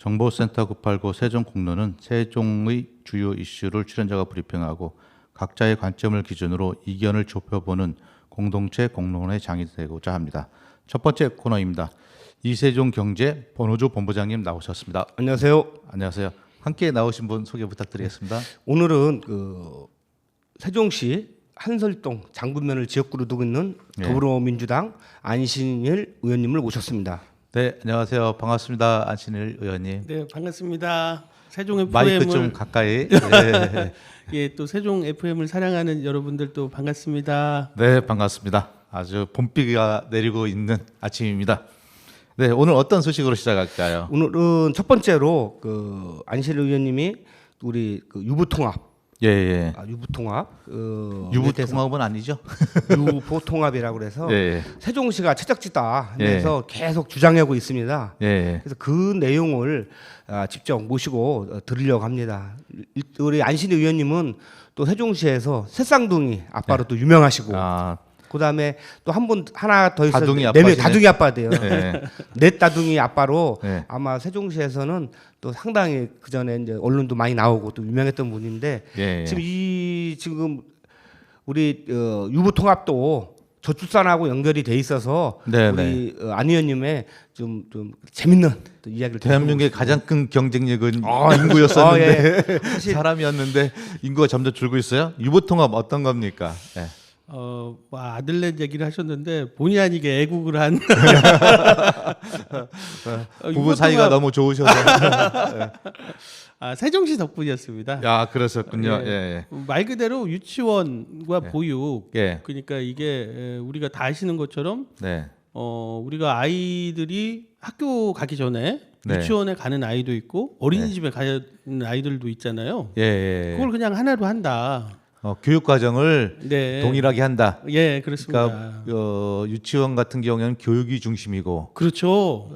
정보센터 989 세종공론은 세종의 주요 이슈를 출연자가 브리핑하고 각자의 관점을 기준으로 이견을 좁혀보는 공동체 공론의 장이 되고자 합니다. 첫 번째 코너입니다. 이세종 경제 번호조 본부장님 나오셨습니다. 안녕하세요. 안녕하세요. 함께 나오신 분 소개 부탁드리겠습니다. 오늘은 세종시 한설동 장군면을 지역구로 두고 있는 더불어민주당 안신일 의원님을 모셨습니다. 네, 안녕하세요. 반갑습니다. 안신일 의원님. 네, 반갑습니다. 세종 FM을 마이크 좀 가까이. 네, 예, 또 세종 FM을 사랑하는 여러분들도 반갑습니다. 네, 반갑습니다. 아주 봄비가 내리고 있는 아침입니다. 네, 오늘 어떤 소식으로 시작할까요? 오늘은 첫 번째로 안신일 의원님이 우리 유부통합, 예. 유부통합, 유부통합은 아니죠? 유보통합이라고 그래서 예. 세종시가 채적지다 하면서 계속 주장하고 있습니다. 예. 그래서 그 내용을 직접 모시고 들으려고 합니다. 우리 안신일 의원님은 또 세종시에서 새쌍둥이 아빠로 또 유명하시고, 그다음에 또 한 분 하나 더 있어요. 다둥이 네, 다둥이 아빠 돼요. 네. 넷 다둥이 아빠로 네. 아마 세종시에서는 또 상당히 그 전에 이제 언론도 많이 나오고 또 유명했던 분인데 예. 지금 우리 유부통합도 저출산하고 연결이 돼 있어서 네, 우리 안 의원님의 좀 재밌는 또 이야기를 대한민국의 들어보고 가장 큰 경쟁력은 아, 인구였었는데 사실 사람이었는데 인구가 점점 줄고 있어요. 유보통합 어떤 겁니까? 예. 뭐 아들넷 얘기를 하셨는데 본의 아니게 애국을 한 부부 사이가 너무 좋으셔서. 세종시 덕분이었습니다. 야, 그러셨군요. 예. 말 그대로 유치원과 예. 보육. 예. 그러니까 이게 우리가 다 아시는 것처럼 네. 우리가 아이들이 학교 가기 전에 네. 유치원에 가는 아이도 있고 어린이집에 가는 아이들도 있잖아요. 예. 그걸 그냥 하나로 한다. 교육 과정을 네. 동일하게 한다. 예, 그렇습니다. 그러니까 유치원 같은 경우에는 교육이 중심이고, 그렇죠.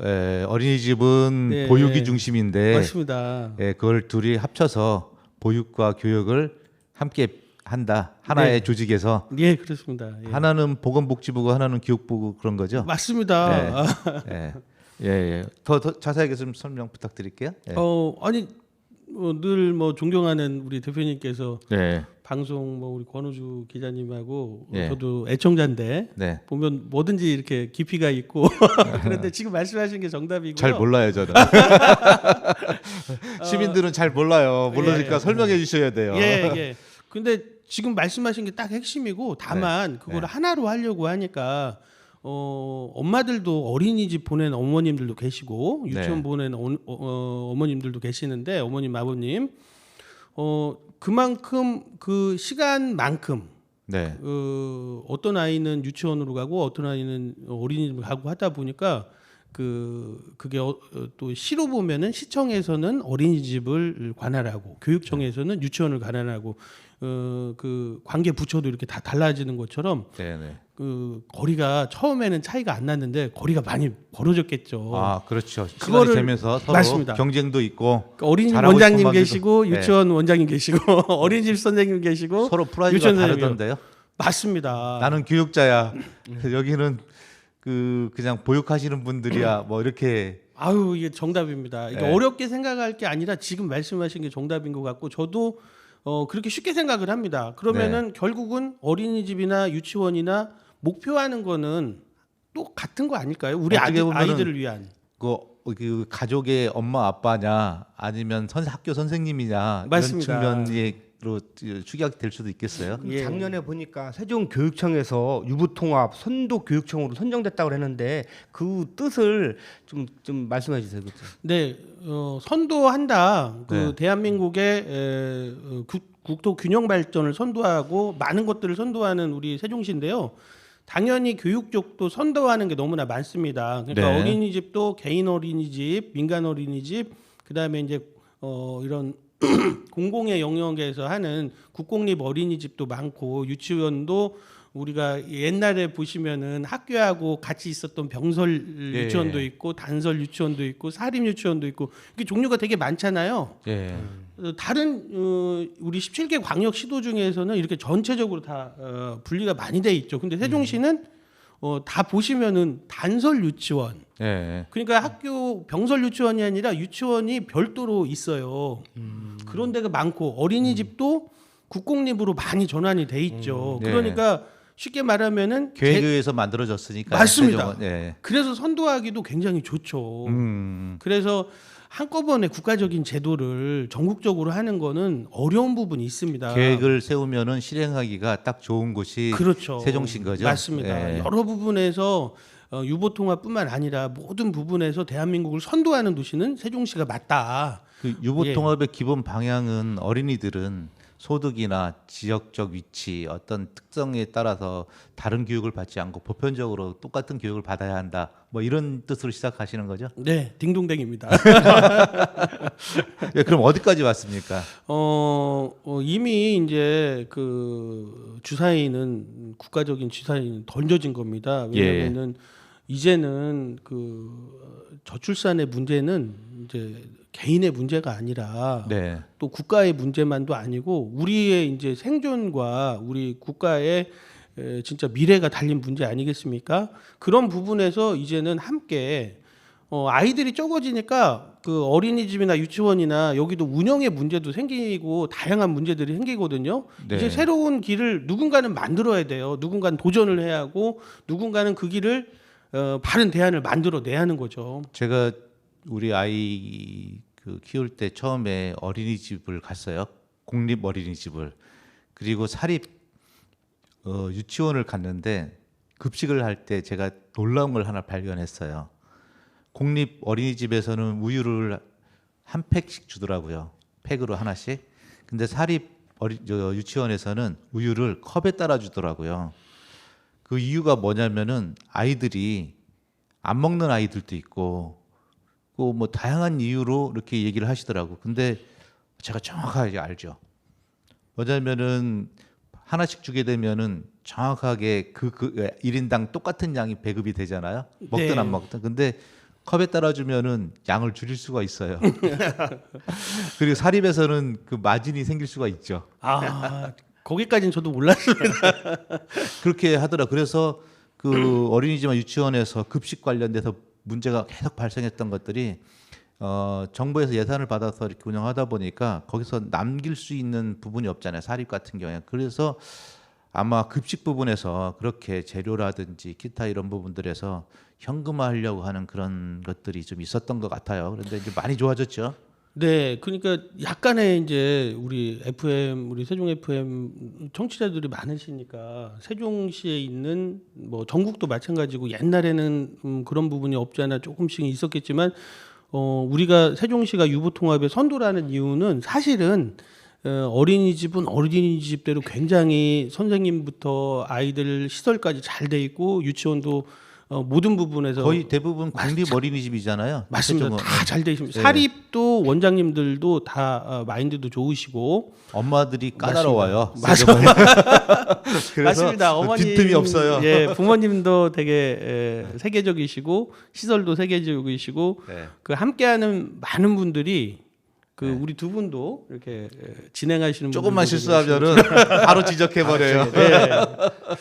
어린이집은 네. 보육이 중심인데, 맞습니다. 그걸 둘이 합쳐서 보육과 교육을 함께 한다. 하나의 네. 조직에서 예, 그렇습니다. 예. 하나는 보건복지부고 하나는 교육부고 그런 거죠. 맞습니다. 예. 더 자세하게 좀 설명 부탁드릴게요. 예. 아니 늘 뭐 존경하는 우리 대표님께서 네. 방송 뭐 우리 권우주 기자님하고 예. 저도 애청자인데 네. 보면 뭐든지 이렇게 깊이가 있고 그런데 지금 말씀하신 게 정답이고요. 잘 몰라요, 저는. 시민들은 잘 몰라요. 모르니까 예. 설명해 주셔야 돼요. 예. 근데 지금 말씀하신 게 딱 핵심이고 다만 그걸 하나로 하려고 하니까 엄마들도 어린이집 보낸 어머님들도 계시고 유치원 보낸 어머님들도 계시는데 어머님 아버님 그만큼 그 시간만큼 네. 어떤 아이는 유치원으로 가고 어떤 아이는 어린이집을 가고 하다 보니까 그게 또 시로 보면은 시청에서는 어린이집을 관할하고 교육청에서는 유치원을 관할하고 그 관계 부처도 이렇게 다 달라지는 것처럼 네네. 그 거리가 처음에는 차이가 안 났는데 거리가 많이 벌어졌겠죠. 그렇죠. 시간이 그거를 되면서 서로 맞습니다. 경쟁도 있고 그러니까 어린이집 잘하고 원장님 싶은 계시고 마음에도- 유치원 원장님 계시고 어린이집 선생님 계시고 서로 프라이드가 유치원 선생님이요. 다르던데요. 맞습니다. 나는 교육자야. 여기는 그냥 보육하시는 분들이야. 뭐 이렇게. 아유 이게 정답입니다. 이게 네. 어렵게 생각할 게 아니라 지금 말씀하신 게 정답인 것 같고 저도 그렇게 쉽게 생각을 합니다. 그러면은 결국은 어린이집이나 유치원이나 목표하는 거는 또 같은 거 아닐까요? 우리 어떻게 보면은 아이들을 위한. 그 가족의 엄마 아빠냐 아니면 학교 선생님이냐 맞습니다. 이런 측면으로 축약될 수도 있겠어요. 예. 작년에 보니까 세종교육청에서 유부통합 선도교육청으로 선정됐다고 했는데 그 뜻을 좀 말씀해 주세요. 그렇죠? 네, 선도한다. 네. 대한민국의 국토 균형 발전을 선도하고 많은 것들을 선도하는 우리 세종시인데요. 당연히 교육 쪽도 선도하는 게 너무나 많습니다. 그러니까 네. 어린이집도 개인 어린이집, 민간 어린이집, 그다음에 이제 이런 공공의 영역에서 하는 국공립 어린이집도 많고 유치원도 우리가 옛날에 보시면은 학교하고 같이 있었던 병설 예. 유치원도 있고 단설 유치원도 있고 사립 유치원도 있고 이게 종류가 되게 많잖아요. 예. 다른 우리 17개 광역 시도 중에서는 이렇게 전체적으로 다 분리가 많이 돼 있죠. 근데 세종시는 다 보시면은 단설 유치원. 예. 그러니까 학교 병설 유치원이 아니라 유치원이 별도로 있어요. 그런 데가 많고 어린이집도 국공립으로 많이 전환이 돼 있죠. 네. 그러니까 쉽게 말하면은 계획에서 만들어졌으니까. 맞습니다. 세종은, 예. 그래서 선도하기도 굉장히 좋죠. 음. 그래서 한꺼번에 국가적인 제도를 전국적으로 하는 거는 어려운 부분이 있습니다. 계획을 세우면은 실행하기가 딱 좋은 곳이 그렇죠. 세종시인 거죠. 맞습니다. 예. 여러 부분에서 유보통합뿐만 아니라 모든 부분에서 대한민국을 선도하는 도시는 세종시가 맞다. 그 유보통합의 기본 방향은 어린이들은 소득이나 지역적 위치 어떤 특성에 따라서 다른 교육을 받지 않고 보편적으로 똑같은 교육을 받아야 한다. 뭐 이런 뜻으로 시작하시는 거죠? 네, 딩동댕입니다. 예, 그럼 어디까지 왔습니까? 이미 이제 그 주사위는 국가적인 주사위는 던져진 겁니다. 왜냐하면은 이제는 그 저출산의 문제는 이제 개인의 문제가 아니라 네. 또 국가의 문제만도 아니고 우리의 이제 생존과 우리 국가의 진짜 미래가 달린 문제 아니겠습니까? 그런 부분에서 이제는 함께 아이들이 적어지니까 그 어린이집이나 유치원이나 여기도 운영의 문제도 생기고 다양한 문제들이 생기거든요. 네. 이제 새로운 길을 누군가는 만들어야 돼요. 누군가는 도전을 해야 하고 누군가는 그 길을 바른 대안을 만들어내야 하는 거죠. 제가 우리 아이 그 키울 때 처음에 어린이집을 갔어요. 공립 어린이집을. 그리고 사립 유치원을 갔는데 급식을 할 때 제가 놀라운 걸 하나 발견했어요. 공립 어린이집에서는 우유를 한 팩씩 주더라고요. 팩으로 하나씩. 근데 사립 유치원에서는 우유를 컵에 따라 주더라고요. 그 이유가 뭐냐면은 아이들이 안 먹는 아이들도 있고 뭐 다양한 이유로 이렇게 얘기를 하시더라고. 근데 제가 정확하게 알죠. 뭐냐면은 하나씩 주게 되면은 정확하게 그 1인당 똑같은 양이 배급이 되잖아요. 먹든 네. 안 먹든. 근데 컵에 따라 주면은 양을 줄일 수가 있어요. 그리고 사립에서는 그 마진이 생길 수가 있죠. 아, 거기까지는 저도 몰랐습니다. 그렇게 하더라. 그래서 그 어린이집이나 유치원에서 급식 관련돼서 문제가 계속 발생했던 것들이 정부에서 예산을 받아서 이렇게 운영하다 보니까 거기서 남길 수 있는 부분이 없잖아요. 사립 같은 경우에. 그래서 아마 급식 부분에서 그렇게 재료라든지 기타 이런 부분들에서 현금화하려고 하는 그런 것들이 좀 있었던 것 같아요. 그런데 이제 많이 좋아졌죠. 네, 그러니까 약간의 이제 우리 세종 FM 청취자들이 많으시니까 세종시에 있는 뭐 전국도 마찬가지고 옛날에는 그런 부분이 없지 않아 조금씩 있었겠지만 우리가 세종시가 유보통합의 선도라는 이유는 사실은 어린이집은 어린이집대로 굉장히 선생님부터 아이들 시설까지 잘 돼 있고 유치원도 모든 부분에서 거의 대부분 공립 어린이집이잖아요. 맞습니다. 다 잘 돼 있습니다. 네. 사립도 원장님들도 다 마인드도 좋으시고 엄마들이 까다로워요. 맞습니다. 그래서 맞습니다. 어머니 빈틈이 없어요. 예, 부모님도 되게 세계적이시고 시설도 세계적이시고 네. 그 함께하는 많은 분들이 그 우리 두 분도 이렇게 진행하시는 조금만 분들도 실수하면은 바로 지적해 버려요. 네.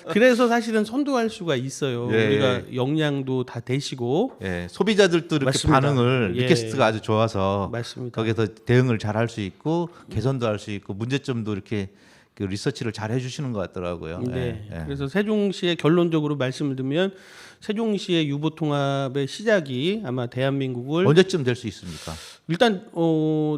그래서 사실은 선도할 수가 있어요. 예. 우리가 역량도 다 되시고 예, 소비자들도 이렇게 맞습니다. 반응을 예. 리퀘스트가 아주 좋아서 맞습니다. 거기서 대응을 잘 할 수 있고 개선도 할 수 있고 문제점도 이렇게 그 리서치를 잘 해주시는 것 같더라고요. 네. 예, 예. 그래서 세종시의 결론적으로 말씀을 드리면 세종시의 유보통합의 시작이 아마 대한민국을 언제쯤 될 수 있습니까? 일단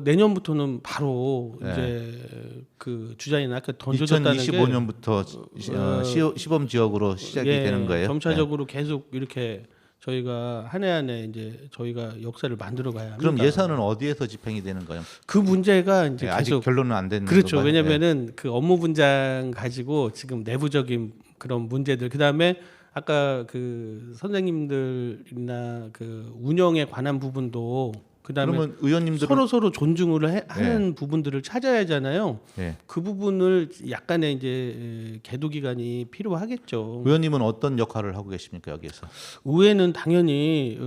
내년부터는 바로 네. 이제 그 주자인 아까 던져졌다는 게 2025년부터 시범 지역으로 시작이 예, 되는 거예요. 점차적으로 계속 이렇게 저희가 한 해 한 해 이제 저희가 역사를 만들어 가야 합니다. 그럼 예산은 어디에서 집행이 되는 거예요? 그 문제가 이제 예, 아직 계속 결론은 안 되는 그렇죠. 건가요? 왜냐면은 그 업무 분장 가지고 지금 내부적인 그런 문제들 그다음에 아까 그 선생님들이나 그 운영에 관한 부분도 그다음에 그러면 의원님들은 서로 존중을 하는 부분들을 찾아야 하잖아요. 예. 그 부분을 약간의 이제 계도 기간이 필요하겠죠. 의원님은 어떤 역할을 하고 계십니까 여기에서? 의회는 당연히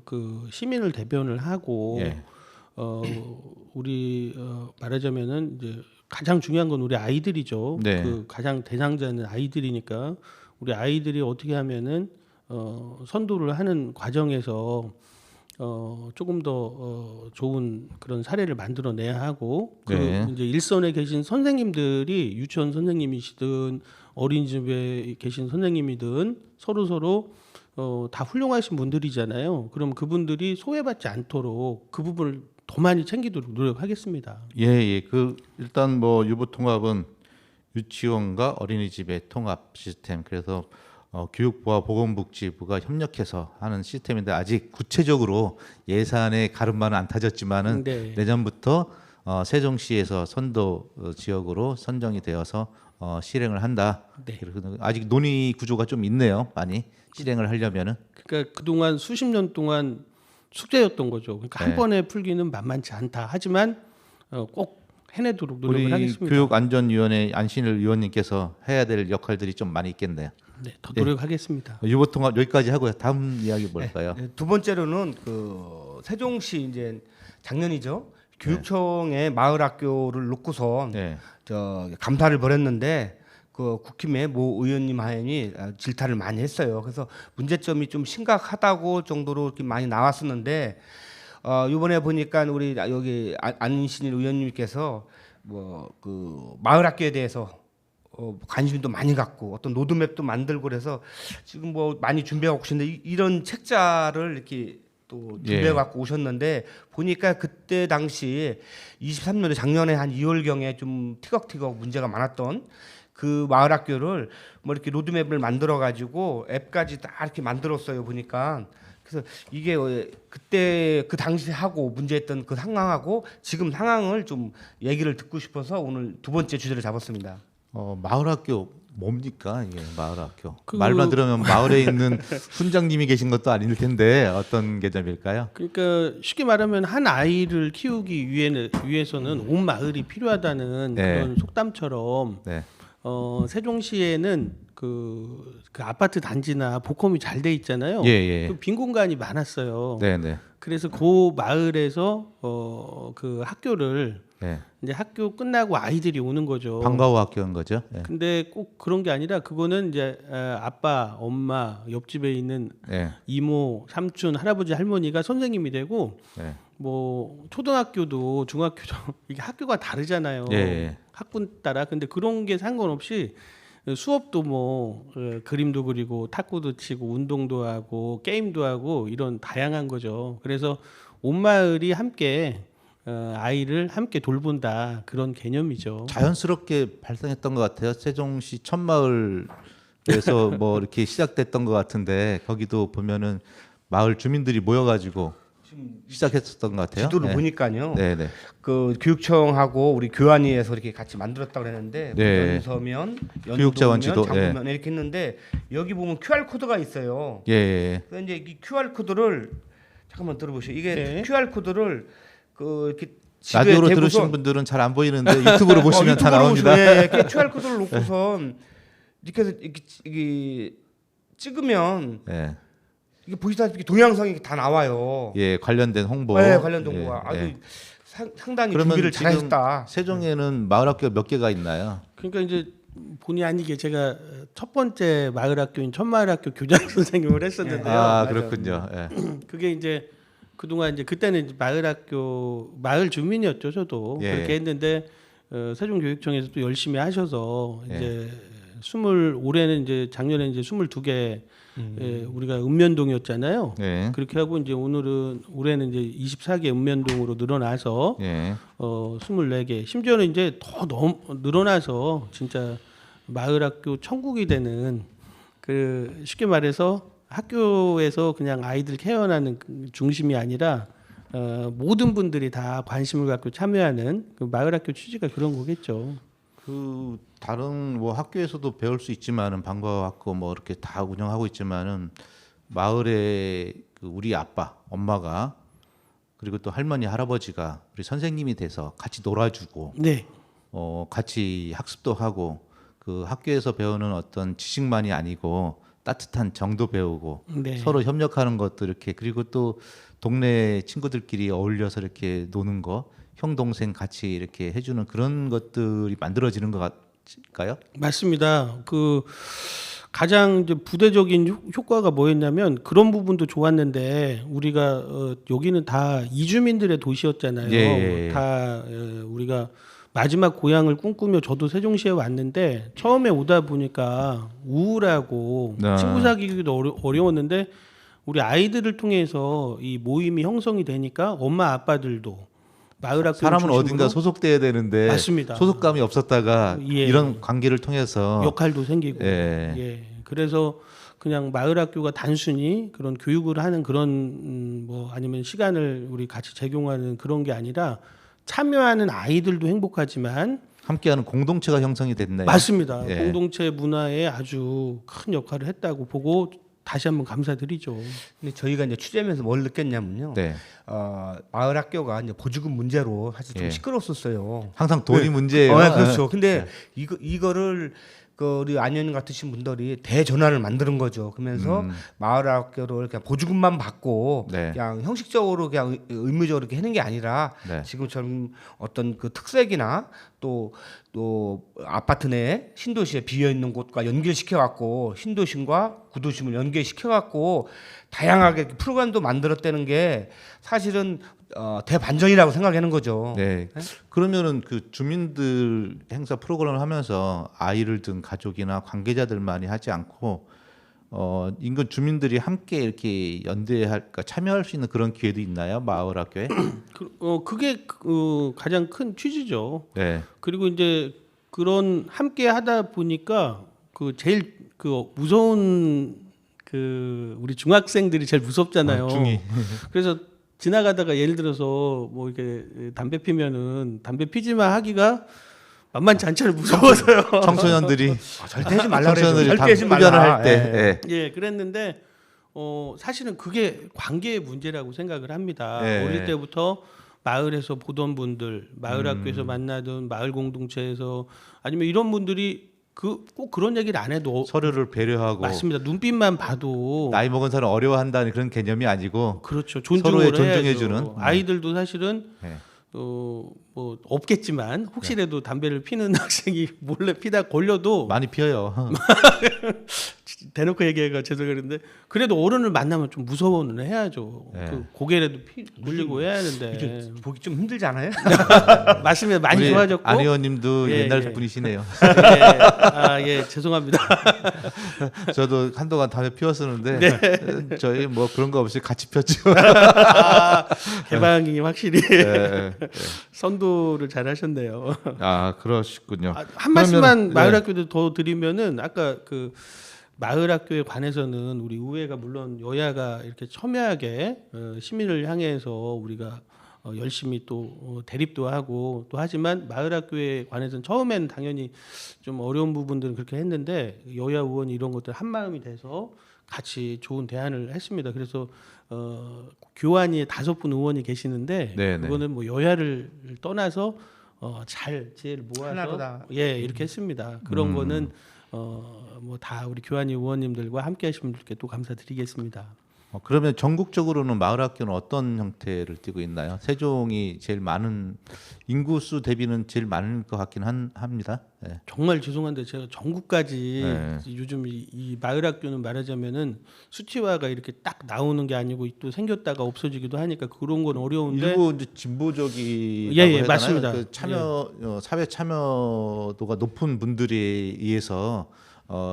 그 시민을 대변을 하고 예. 우리 말하자면은 이제 가장 중요한 건 우리 아이들이죠. 네. 그 가장 대상자는 아이들이니까 우리 아이들이 어떻게 하면은 선도를 하는 과정에서 조금 더 좋은 그런 사례를 만들어내야 하고 네. 그 이제 일선에 계신 선생님들이 유치원 선생님이시든 어린이집에 계신 선생님이든 서로 다 훌륭하신 분들이잖아요. 그럼 그분들이 소외받지 않도록 그 부분을 더 많이 챙기도록 노력하겠습니다. 예. 그 일단 뭐 유보통합은 유치원과 어린이집의 통합 시스템, 그래서 교육부와 보건복지부가 협력해서 하는 시스템인데 아직 구체적으로 예산의 가름만은 안 타졌지만은 네. 내년부터 세종시에서 선도 지역으로 선정이 되어서 실행을 한다. 네. 그래서 아직 논의 구조가 좀 있네요. 많이 실행을 하려면은. 그러니까 그동안 수십 년 동안 숙제였던 거죠. 그러니까 한 네. 번에 풀기는 만만치 않다. 하지만 꼭 해내도록 노력을 우리 하겠습니다. 교육안전위원회 안신일 위원님께서 해야 될 역할들이 좀 많이 있겠네요. 네, 더 노력하겠습니다. 유보통합 여기까지 하고요. 다음 이야기 뭘까요? 네, 두 번째로는 그 세종시 이제 작년이죠. 교육청에 마을 학교를 놓고서 네. 저 감사를 벌였는데 그 국힘의 모 의원님 하연이 질타를 많이 했어요. 그래서 문제점이 좀 심각하다고 정도로 이렇게 많이 나왔었는데 이번에 보니까 우리 여기 안신일 의원님께서 뭐 그 마을 학교에 대해서 관심도 많이 갖고 어떤 로드맵도 만들고 그래서 지금 뭐 많이 준비하고 오셨는데 이런 책자를 이렇게 또 준비해 갖고 오셨는데 보니까 그때 당시 23년에 작년에 한 2월경에 좀 티격태격 문제가 많았던 그 마을 학교를 뭐 이렇게 로드맵을 만들어 가지고 앱까지 다 이렇게 만들었어요 보니까. 그래서 이게 그때 그 당시 하고 문제했던 그 상황하고 지금 상황을 좀 얘기를 듣고 싶어서 오늘 두 번째 주제를 잡았습니다. 마을학교 뭡니까 이게 마을학교? 그- 말만 들으면 마을에 있는 훈장님이 계신 것도 아닐 텐데 어떤 개념일까요? 그러니까 쉽게 말하면 한 아이를 키우기 위해서는 온 마을이 필요하다는 네. 그런 속담처럼 네. 세종시에는 그 아파트 단지나 복합이 잘 돼 있잖아요. 예. 그 빈 공간이 많았어요. 네. 그래서 그 마을에서 그 학교를 네. 이제 학교 끝나고 아이들이 오는 거죠. 방과후 학교인 거죠. 네. 근데 꼭 그런 게 아니라 그거는 이제 아빠, 엄마, 옆집에 있는 네. 이모, 삼촌, 할아버지, 할머니가 선생님이 되고 네. 뭐 초등학교도 중학교도 이게 학교가 다르잖아요. 예. 학군 따라. 근데 그런 게 상관없이 수업도 뭐 그림도 그리고 탁구도 치고 운동도 하고 게임도 하고 이런 다양한 거죠. 그래서 온 마을이 함께 아이를 함께 돌본다 그런 개념이죠. 자연스럽게 발생했던 것 같아요. 세종시 첫마을에서 뭐 이렇게 시작됐던 것 같은데 거기도 보면은 마을 주민들이 모여가지고 시작했었던 것 같아요. 지도를 네. 보니까요. 네. 그 교육청하고 우리 교환위에서 이렇게 같이 만들었다고 그랬는데 네. 연서면, 교육자원 지도, 장부면 이렇게 했는데 여기 보면 QR 코드가 있어요. 예. 그래서 이제 이 QR 코드를 잠깐만 들어보시죠. 이게 네. QR 코드를 그 이렇게 지도에 라디오로 대고서 들으신 분들은 잘 안 보이는데 유튜브로 보시면 다 유튜브로 나옵니다. 보시면, 예, 이렇게 QR 코드를 놓고선 이렇게 해서 이게 찍으면 네. 이게 보시다시피 동영상이 다 나와요. 예, 관련된 홍보. 네, 관련 정보가 예, 아주 예. 상당히 그러면 준비를 지금 잘했다. 세종에는 마을학교 몇 개가 있나요? 그러니까 이제 본의 아니게 제가 첫 번째 마을학교인 첫마을학교 교장 선생님을 했었는데요. 아, 맞아요. 그렇군요. 예. 그게 이제 그동안 이제 그때는 이제 마을 주민이었죠. 저도 예. 그렇게 했는데 세종교육청에서 또 열심히 하셔서 예. 이제 올해는 이제 작년에 이제 22개 우리가 읍면동이었잖아요. 예. 그렇게 하고 이제 올해는 이제 24개 읍면동으로 늘어나서 예. 24개 심지어는 이제 더 늘어나서 진짜 마을학교 천국이 되는 그 쉽게 말해서 학교에서 그냥 아이들 케어하는 중심이 아니라 모든 분들이 다 관심을 갖고 참여하는 그 마을학교 취지가 그런 거겠죠. 그 다른 뭐 학교에서도 배울 수 있지만은 방과학교 뭐 이렇게 다 운영하고 있지만은 마을에 그 우리 아빠, 엄마가 그리고 또 할머니, 할아버지가 우리 선생님이 돼서 같이 놀아주고 네, 같이 학습도 하고 그 학교에서 배우는 어떤 지식만이 아니고 따뜻한 정도 배우고 네. 서로 협력하는 것도 이렇게 그리고 또 동네 친구들끼리 어울려서 이렇게 노는 거 형 동생 같이 이렇게 해주는 그런 것들이 만들어지는 것 같을까요? 맞습니다. 가장 이제 부대적인 효과가 뭐였냐면 그런 부분도 좋았는데 우리가 여기는 다 이주민들의 도시였잖아요. 예. 다 우리가 마지막 고향을 꿈꾸며 저도 세종시에 왔는데 처음에 오다 보니까 우울하고 친구 사귀기도 어려웠는데 우리 아이들을 통해서 이 모임이 형성이 되니까 엄마 아빠들도 마을 학교 사람은 어딘가 소속돼야 되는데 맞습니다. 소속감이 없었다가 예. 이런 관계를 통해서 역할도 생기고 예. 예. 그래서 그냥 마을 학교가 단순히 그런 교육을 하는 그런 뭐 아니면 시간을 우리 같이 제공하는 그런 게 아니라 참여하는 아이들도 행복하지만 함께하는 공동체가 형성이 됐네요. 맞습니다. 예. 공동체 문화에 아주 큰 역할을 했다고 보고 다시 한번 감사드리죠. 근데 저희가 이제 취재하면서 뭘 느꼈냐면요. 네. 마을 학교가 이제 보조금 문제로 사실 좀 예. 시끄러웠었어요. 항상 돈이 네. 문제예요. 그렇죠. 근데 이거를 우리 안 의원님 같으신 분들이 대전환을 만드는 거죠. 그러면서 마을 학교를 그냥 보조금만 받고 네. 그냥 형식적으로 그냥 의무적으로 이렇게 하는 게 아니라 네. 지금처럼 어떤 그 특색이나 또 아파트 내 신도시에 비어 있는 곳과 연결시켜 갖고 신도심과 구도심을 연결시켜 갖고 다양하게 프로그램도 만들었다는 게 사실은 대반전이라고 생각하는 거죠. 네. 그러면은 그 주민들 행사 프로그램을 하면서 아이를 둔 가족이나 관계자들만이 하지 않고 인근 주민들이 함께 이렇게 연대할까 참여할 수 있는 그런 기회도 있나요? 마을 학교에? 그게 가장 큰 취지죠. 네. 그리고 이제 그런 함께 하다 보니까 그 제일 그 무서운 그 우리 중학생들이 제일 무섭잖아요. 중이. 그래서 지나가다가 예를 들어서 뭐 이렇게 담배 피면은 담배 피지 마 하기가 만만치 않잖아요. 무서워서요. 청소년들이 절대 하지 말라 그래요. 청소년들이 절대 하지 흡연을 말라. 할 때. 예. 예, 그랬는데 사실은 그게 관계의 문제라고 생각을 합니다. 예. 어릴 때부터 마을에서 보던 분들, 마을 학교에서 만나던 마을 공동체에서 아니면 이런 분들이 꼭 그런 얘기를 안 해도 서로를 배려하고 맞습니다. 눈빛만 봐도 나이 먹은 사람 어려워한다는 그런 개념이 아니고 그렇죠. 서로의 존중을 존중해주는. 해야죠. 아이들도 사실은 네. 뭐 없겠지만 혹시라도 담배를 피는 학생이 몰래 피다 걸려도 많이 피어요. 대놓고 얘기해가 죄송한데 그래도 어른을 만나면 좀 무서워는 해야죠. 네. 그 고개라도 물리고 해야 하는데 이게 보기 좀 힘들잖아요. 맞습니다. 많이 우리 좋아졌고 안 의원님도 예, 옛날 예. 분이시네요. 예, 죄송합니다. 저도 한동안 담배 피웠었는데 네. 저희 뭐 그런 거 없이 같이 폈죠. 개방이 확실히 예, 예. 선도를 잘 하셨네요. 아 그러시군요. 한 말씀만 그러면- 마을 네. 학교도 더 드리면은 아까 그 마을 학교에 관해서는 우리 의회가 물론 여야가 이렇게 첨예하게 시민을 향해서 우리가 열심히 또 대립도 하고 또 하지만 마을 학교에 관해서는 처음에는 당연히 좀 어려운 부분들은 그렇게 했는데 여야 의원이 이런 것들 한 마음이 돼서 같이 좋은 대안을 했습니다. 그래서 교환이 5분 의원이 계시는데 네네. 그거는 뭐 여야를 떠나서 잘 지혜를 모아서 하나로다. 예 이렇게 했습니다. 그런 거는 뭐 다 우리 교환위 의원님들과 함께 하신 분들께 또 감사드리겠습니다. 그러면 전국적으로는 마을 학교는 어떤 형태를 띠고 있나요? 세종이 제일 많은 인구수 대비는 제일 많은 것 같긴 합니다. 네. 정말 죄송한데 제가 전국까지 네. 요즘 이 마을 학교는 말하자면은 수치화가 이렇게 딱 나오는 게 아니고 또 생겼다가 없어지기도 하니까 그런 건 어려운데 일부 이제 진보적이라고 예, 예, 해야 되나요? 맞습니다. 그 참여 사회 참여도가 높은 분들에 의해서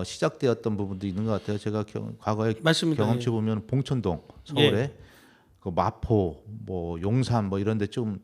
시작되었던 부분도 있는 것 같아요. 제가 과거에 맞습니다. 경험치 보면 봉천동 서울에 그 마포 뭐 용산 뭐 이런데 좀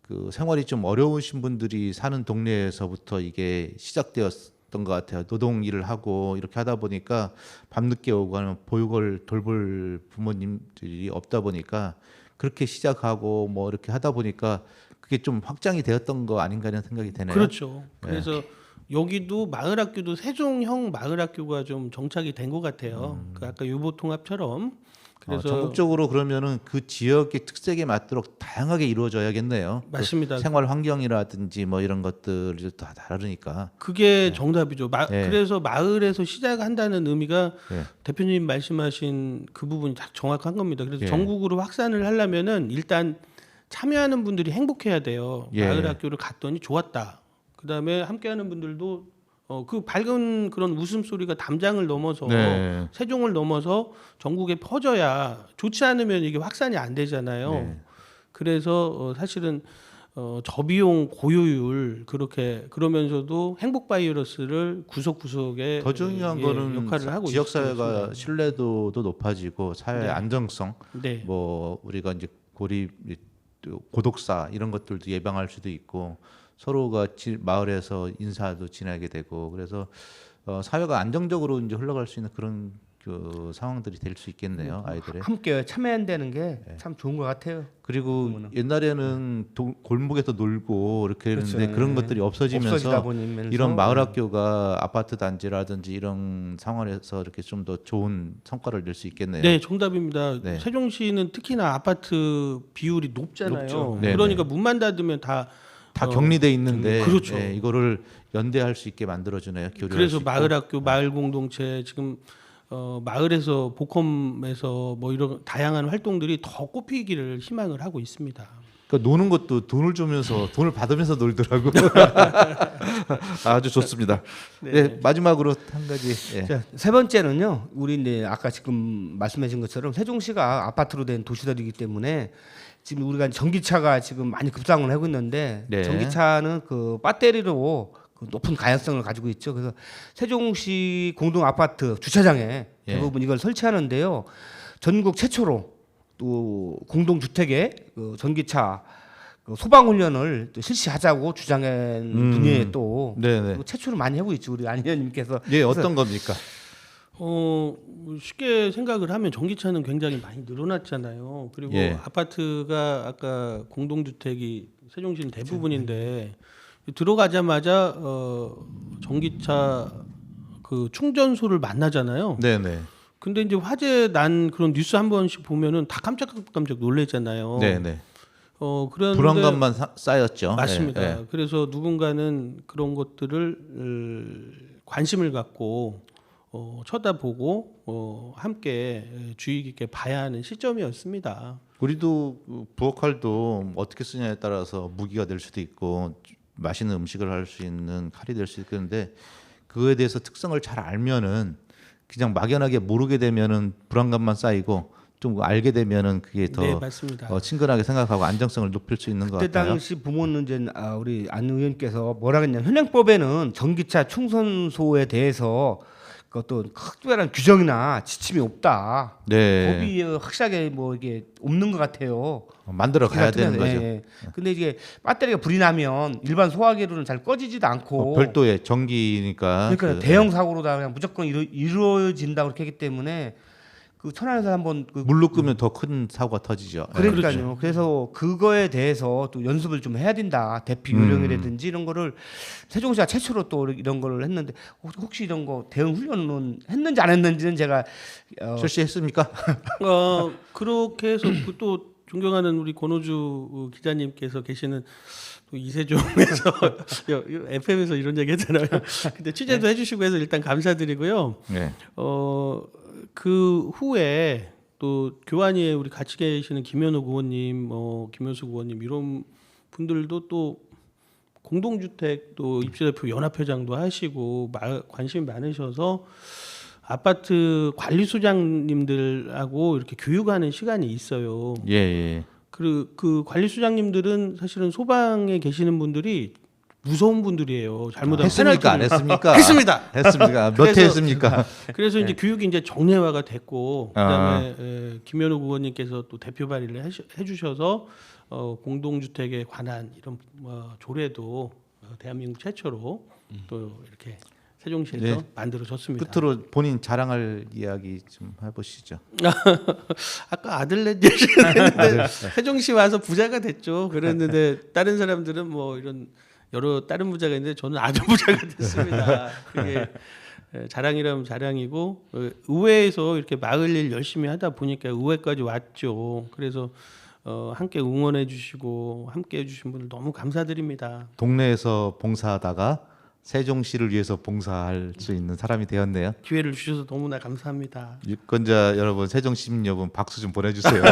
그 생활이 좀 어려우신 분들이 사는 동네에서부터 이게 시작되었던 것 같아요. 노동 일을 하고 이렇게 하다 보니까 밤늦게 오고 하면 보육을 돌볼 부모님들이 없다 보니까 그렇게 시작하고 뭐 이렇게 하다 보니까 그게 좀 확장이 되었던 거 아닌가 하는 생각이 드네요. 그렇죠. 그래서 여기도 마을 학교도 세종형 마을 학교가 좀 정착이 된 것 같아요. 그 아까 유보통합처럼 그래서 전국적으로 그러면은 그 지역의 특색에 맞도록 다양하게 이루어져야겠네요. 맞습니다. 그 생활 환경이라든지 뭐 이런 것들이 다 다르니까. 그게 정답이죠. 네. 그래서 마을에서 시작한다는 의미가 네. 대표님 말씀하신 그 부분이 딱 정확한 겁니다. 그래서 예. 전국으로 확산을 하려면은 일단 참여하는 분들이 행복해야 돼요. 예. 마을 학교를 갔더니 좋았다. 그다음에 함께하는 분들도 그 밝은 그런 웃음소리가 담장을 넘어서 네. 세종을 넘어서 전국에 퍼져야 좋지 않으면 이게 확산이 안 되잖아요. 네. 그래서 사실은 저비용 고효율 그렇게 그러면서도 행복 바이러스를 구석구석에 더 중요한 거는 역할을 하고 지역 있습니다. 사회가 신뢰도도 높아지고 사회 네. 안정성, 네. 뭐 우리가 이제 고립, 고독사 이런 것들도 예방할 수도 있고 서로가 마을에서 인사도 지내게 되고 그래서 사회가 안정적으로 이제 흘러갈 수 있는 그런 그 상황들이 될 수 있겠네요, 아이들의. 함께 참여한다는 게 참 좋은 것 같아요. 그리고 옛날에는 골목에서 놀고 이렇게 했는데 그렇죠. 그런 네. 것들이 없어지다 없어지면서 보면서 이런 마을 학교가 아파트 단지라든지 이런 상황에서 이렇게 좀 더 좋은 성과를 낼 수 있겠네요. 네, 정답입니다. 네. 세종시는 특히나 아파트 비율이 높잖아요. 높죠. 네, 그러니까 문만 닫으면 다 격리돼 있는데 그렇죠. 이거를 연대할 수 있게 만들어주네요. 교류할 그래서 수 있고. 마을 학교, 마을 공동체 지금 마을에서 보컴에서 뭐 이런 다양한 활동들이 더 꼽히기를 희망을 하고 있습니다. 그러니까 노는 것도 돈을 주면서 돈을 받으면서 놀더라고. 아주 좋습니다. 네. 마지막으로 한 가지. 예. 자, 세 번째는요. 우리 이제 아까 지금 말씀하신 것처럼 세종시가 아파트로 된 도시들이기 때문에 지금 우리가 전기차가 지금 많이 급상을 하고 있는데 네. 전기차는 그 배터리로 그 높은 가연성을 가지고 있죠. 그래서 세종시 공동 아파트 주차장에 예. 대부분 이걸 설치하는데요. 전국 최초로 또 공동 주택에 그 전기차 그 소방 훈련을 또 실시하자고 주장한 분야에 또 네네. 최초로 많이 하고 있죠. 우리 안 의원님께서. 예, 어떤 겁니까? 쉽게 생각을 하면 전기차는 굉장히 많이 늘어났잖아요. 그리고 예. 아파트가 아까 공동주택이 세종시는 대부분인데 들어가자마자 전기차 그 충전소를 만나잖아요. 네네. 근데 이제 화재 난 그런 뉴스 한 번씩 보면은 다 깜짝깜짝 놀래잖아요. 네네. 그런데 불안감만 쌓였죠. 맞습니다. 예, 예. 그래서 누군가는 그런 것들을 관심을 갖고 쳐다보고 함께 주의 깊게 봐야 하는 시점이었습니다. 우리도 부엌칼도 어떻게 쓰냐에 따라서 무기가 될 수도 있고 맛있는 음식을 할 수 있는 칼이 될 수 있는데 그거에 대해서 특성을 잘 알면은 그냥 막연하게 모르게 되면은 불안감만 쌓이고 좀 알게 되면은 그게 더 네, 맞습니다. 친근하게 생각하고 안정성을 높일 수 있는 것 그때 같아요. 당시 부모는 이제 우리 안 의원께서 뭐라 그랬냐면 현행법에는 전기차 충전소에 대해서 그것도 특별한 규정이나 지침이 없다. 네. 법이 확실하게 뭐 이게 없는 것 같아요. 만들어 가야 되는 거죠. 예. 근데 이게 배터리가 불이 나면 일반 소화기로는 잘 꺼지지도 않고 별도의 전기니까. 그러니까 대형 사고로다 그냥 무조건 이루어진다 그렇게 하기 때문에 그 천안에서 한번 물로 끄면 더 큰 사고가 터지죠. 그러니까요. 그렇죠. 그래서 그거에 대해서 또 연습을 좀 해야 된다. 대피 요령이라든지 이런 거를 세종시가 최초로 또 이런 걸 했는데 혹시 이런 거 대응 훈련은 했는지 안 했는지는 제가 실시했습니까? 그렇게 해서 또 존경하는 우리 권호주 기자님께서 계시는 또 이세종에서 FM에서 이런 얘기 했잖아요. 근데 취재도 해주시고 해서 일단 감사드리고요. 네. 그 후에 또 교환위에 우리 같이 계시는 김현욱 의원님, 김효숙 의원님 이런 분들도 또 공동주택 또 입주대표 연합회장도 하시고 관심이 많으셔서 아파트 관리소장님들하고 이렇게 교육하는 시간이 있어요. 예, 예. 그 관리소장님들은 사실은 소방에 계시는 분들이 무서운 분들이에요. 잘못하면 했습니까? 안 했습니까? 했습니다. 했습니까? 몇 회 했습니까? 그래서 이제 교육이 이제 정례화가 됐고 그다음에 김현욱 의원님께서 또 대표 발의를 해주셔서 공동주택에 관한 이런 조례도 대한민국 최초로 또 이렇게 세종시에서 네. 만들어졌습니다. 끝으로 본인 자랑할 이야기 좀 해보시죠. 아까 아들 낸 얘기를 했는데 세종시 와서 부자가 됐죠. 그랬는데 다른 사람들은 뭐 이런 여러 다른 부자가 있는데 저는 아들 부자가 됐습니다. 그게 자랑이라면 자랑이고 의회에서 이렇게 마을 일 열심히 하다 보니까 의회까지 왔죠. 그래서 함께 응원해 주시고 함께 해주신 분들 너무 감사드립니다. 동네에서 봉사하다가 세종시를 위해서 봉사할 수 있는 사람이 되었네요. 기회를 주셔서 너무나 감사합니다. 유권자 여러분, 세종시민 여러분 박수 좀 보내주세요.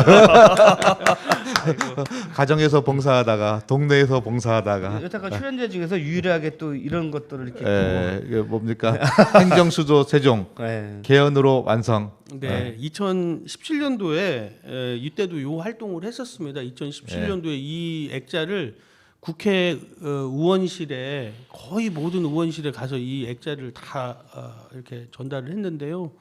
가정에서 봉사하다가 동네에서 봉사하다가 여태까지 출연자 중에서 유일하게 또 이런 것들을 이렇게 이게 뭡니까? 행정수도 세종 네. 개헌으로 완성. 네, 2017년도에 이때도 요 활동을 했었습니다. 2017년도에 이 액자를 국회 의원실에 거의 모든 의원실에 가서 이 액자를 다 이렇게 전달을 했는데요.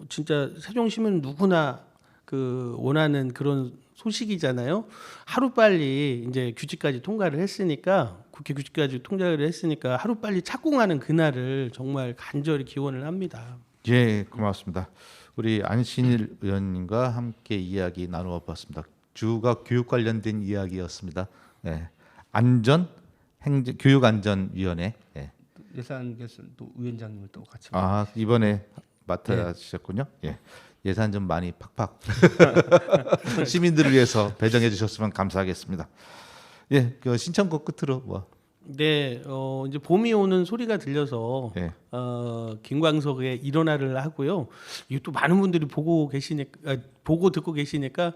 진짜 세종시민 누구나 그 원하는 그런 소식이잖아요. 하루 빨리 이제 규칙까지 통과를 했으니까 국회 규칙까지 통과를 했으니까 하루 빨리 착공하는 그날을 정말 간절히 기원을 합니다. 예, 고맙습니다. 우리 안신일 의원님과 함께 이야기 나누어 봤습니다. 주가 교육 관련된 이야기였습니다. 예. 교육안전위원회. 예. 예산께서 또 위원장님을 또 같이. 이번에 맡으셨군요. 예. 예산 좀 많이 팍팍 시민들을 위해서 배정해 주셨으면 감사하겠습니다. 예, 그 신청곡 끝으로 뭐. 네, 이제 봄이 오는 소리가 들려서 예. 김광석의 일어나를 하고요. 이게 또 많은 분들이 보고 듣고 계시니까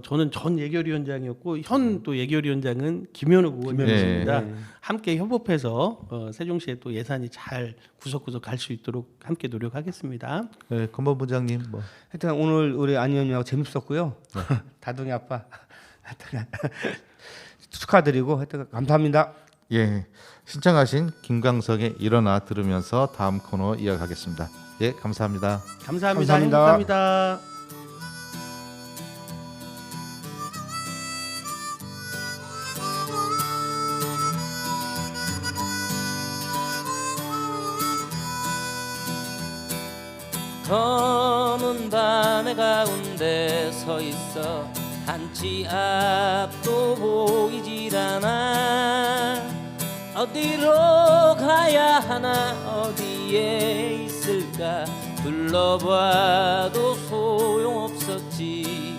저는 전 예결위원장이었고 현 또 예결위원장은 김현욱 의원님이십니다. 네. 함께 협업해서 세종시에 또 예산이 잘 구석구석 갈 수 있도록 함께 노력하겠습니다. 예, 건범 부장님 뭐. 하여튼 오늘 우리 안 의원님하고 재밌었고요. 다둥이 아빠 하여튼 축하드리고 하여튼 감사합니다. 예, 신청하신 김광석의 일어나 들으면서 다음 코너 이어가겠습니다. 예, 감사합니다. 감사합니다. 감사합니다. 행복합니다. 검은 밤의 가운데 서 있어 한치 앞도 보이질 않아. 어디로 가야 하나 어디에 있을까 둘러봐도 소용없었지.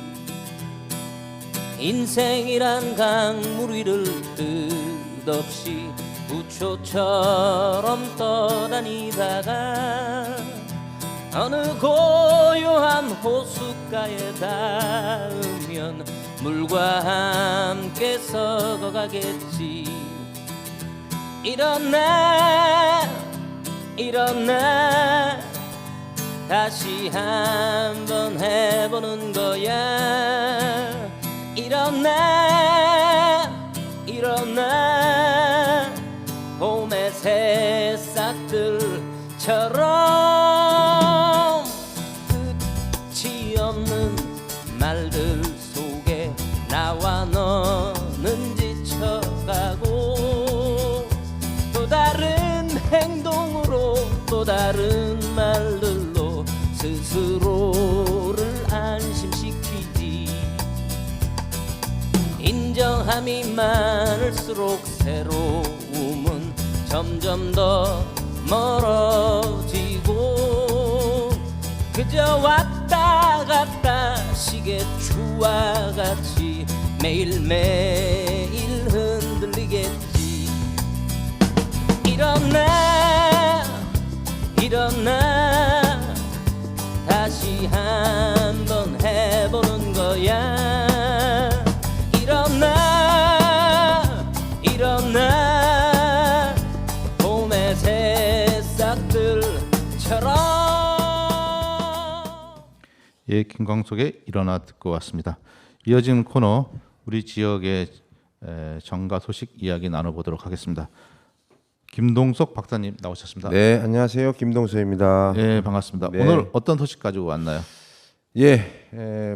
인생이란 강물 위를 끝없이 부초처럼 떠다니다가 어느 고요한 호숫가에 닿으면 물과 함께 썩어가겠지. 일어나 일어나 다시 한번 해보는 거야. 일어나 일어나 봄의 새싹들처럼 끝이 없는 말들 속에 나와 너는 지쳐가고 또 다른 행동으로 또 다른 말들로 스스로를 안심시키지. 인정함이 많을수록 새로움은 점점 더 멀어지고 그저 왔다 갔다 시계추와 같이 매일매일 흔들리겠지. 일어나 일어나 다시 한번 해보는 거야. 일어나 일어나 봄의 새싹들처럼. 예, 김광석의 일어나 듣고 왔습니다. 이어지는 코너 우리 지역의 정가 소식 이야기 나눠보도록 하겠습니다. 김동석 박사님 나오셨습니다. 네, 안녕하세요. 김동석입니다. 네, 반갑습니다. 네. 오늘 어떤 소식 가지고 왔나요?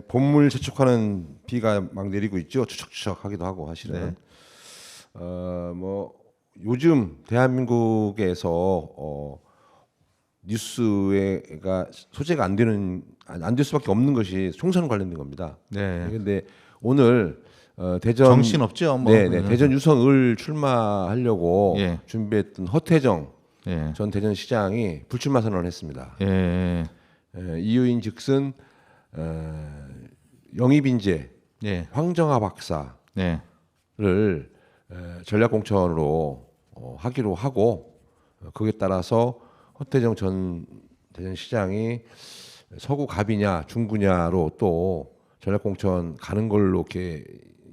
봄물 재촉하는 비가 막 내리고 있죠. 추적추적하기도 하고 사실은. 네. 뭐 요즘 대한민국에서 뉴스가 소재가 안 될 수밖에 없는 것이 총선 관련된 겁니다. 네. 그런데 오늘 대전 정신 없죠. 뭐. 네, 대전 유성을 출마하려고 예. 준비했던 허태정 예. 전 대전시장이 불출마 선언을 했습니다. 예. 이유인즉슨 영입인재 예. 황정하 박사를 네. 전략공천으로 하기로 하고 거기에 따라서 허태정 전 대전시장이 서구 갑이냐 중구냐로 또 전략공천 가는 걸로 이렇게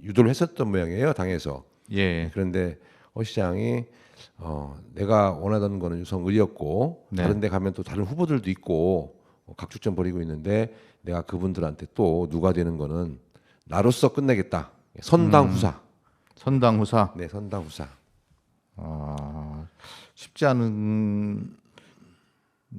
유도를 했었던 모양이에요, 당에서. 예. 그런데 허 시장이 내가 원하던 거는 유성을이었고 네. 다른 데 가면 또 다른 후보들도 있고 각축전 벌이고 있는데 내가 그분들한테 또 누가 되는 거는 나로서 끝내겠다. 선당 후사. 선당 후사. 네, 선당 후사. 쉽지 않은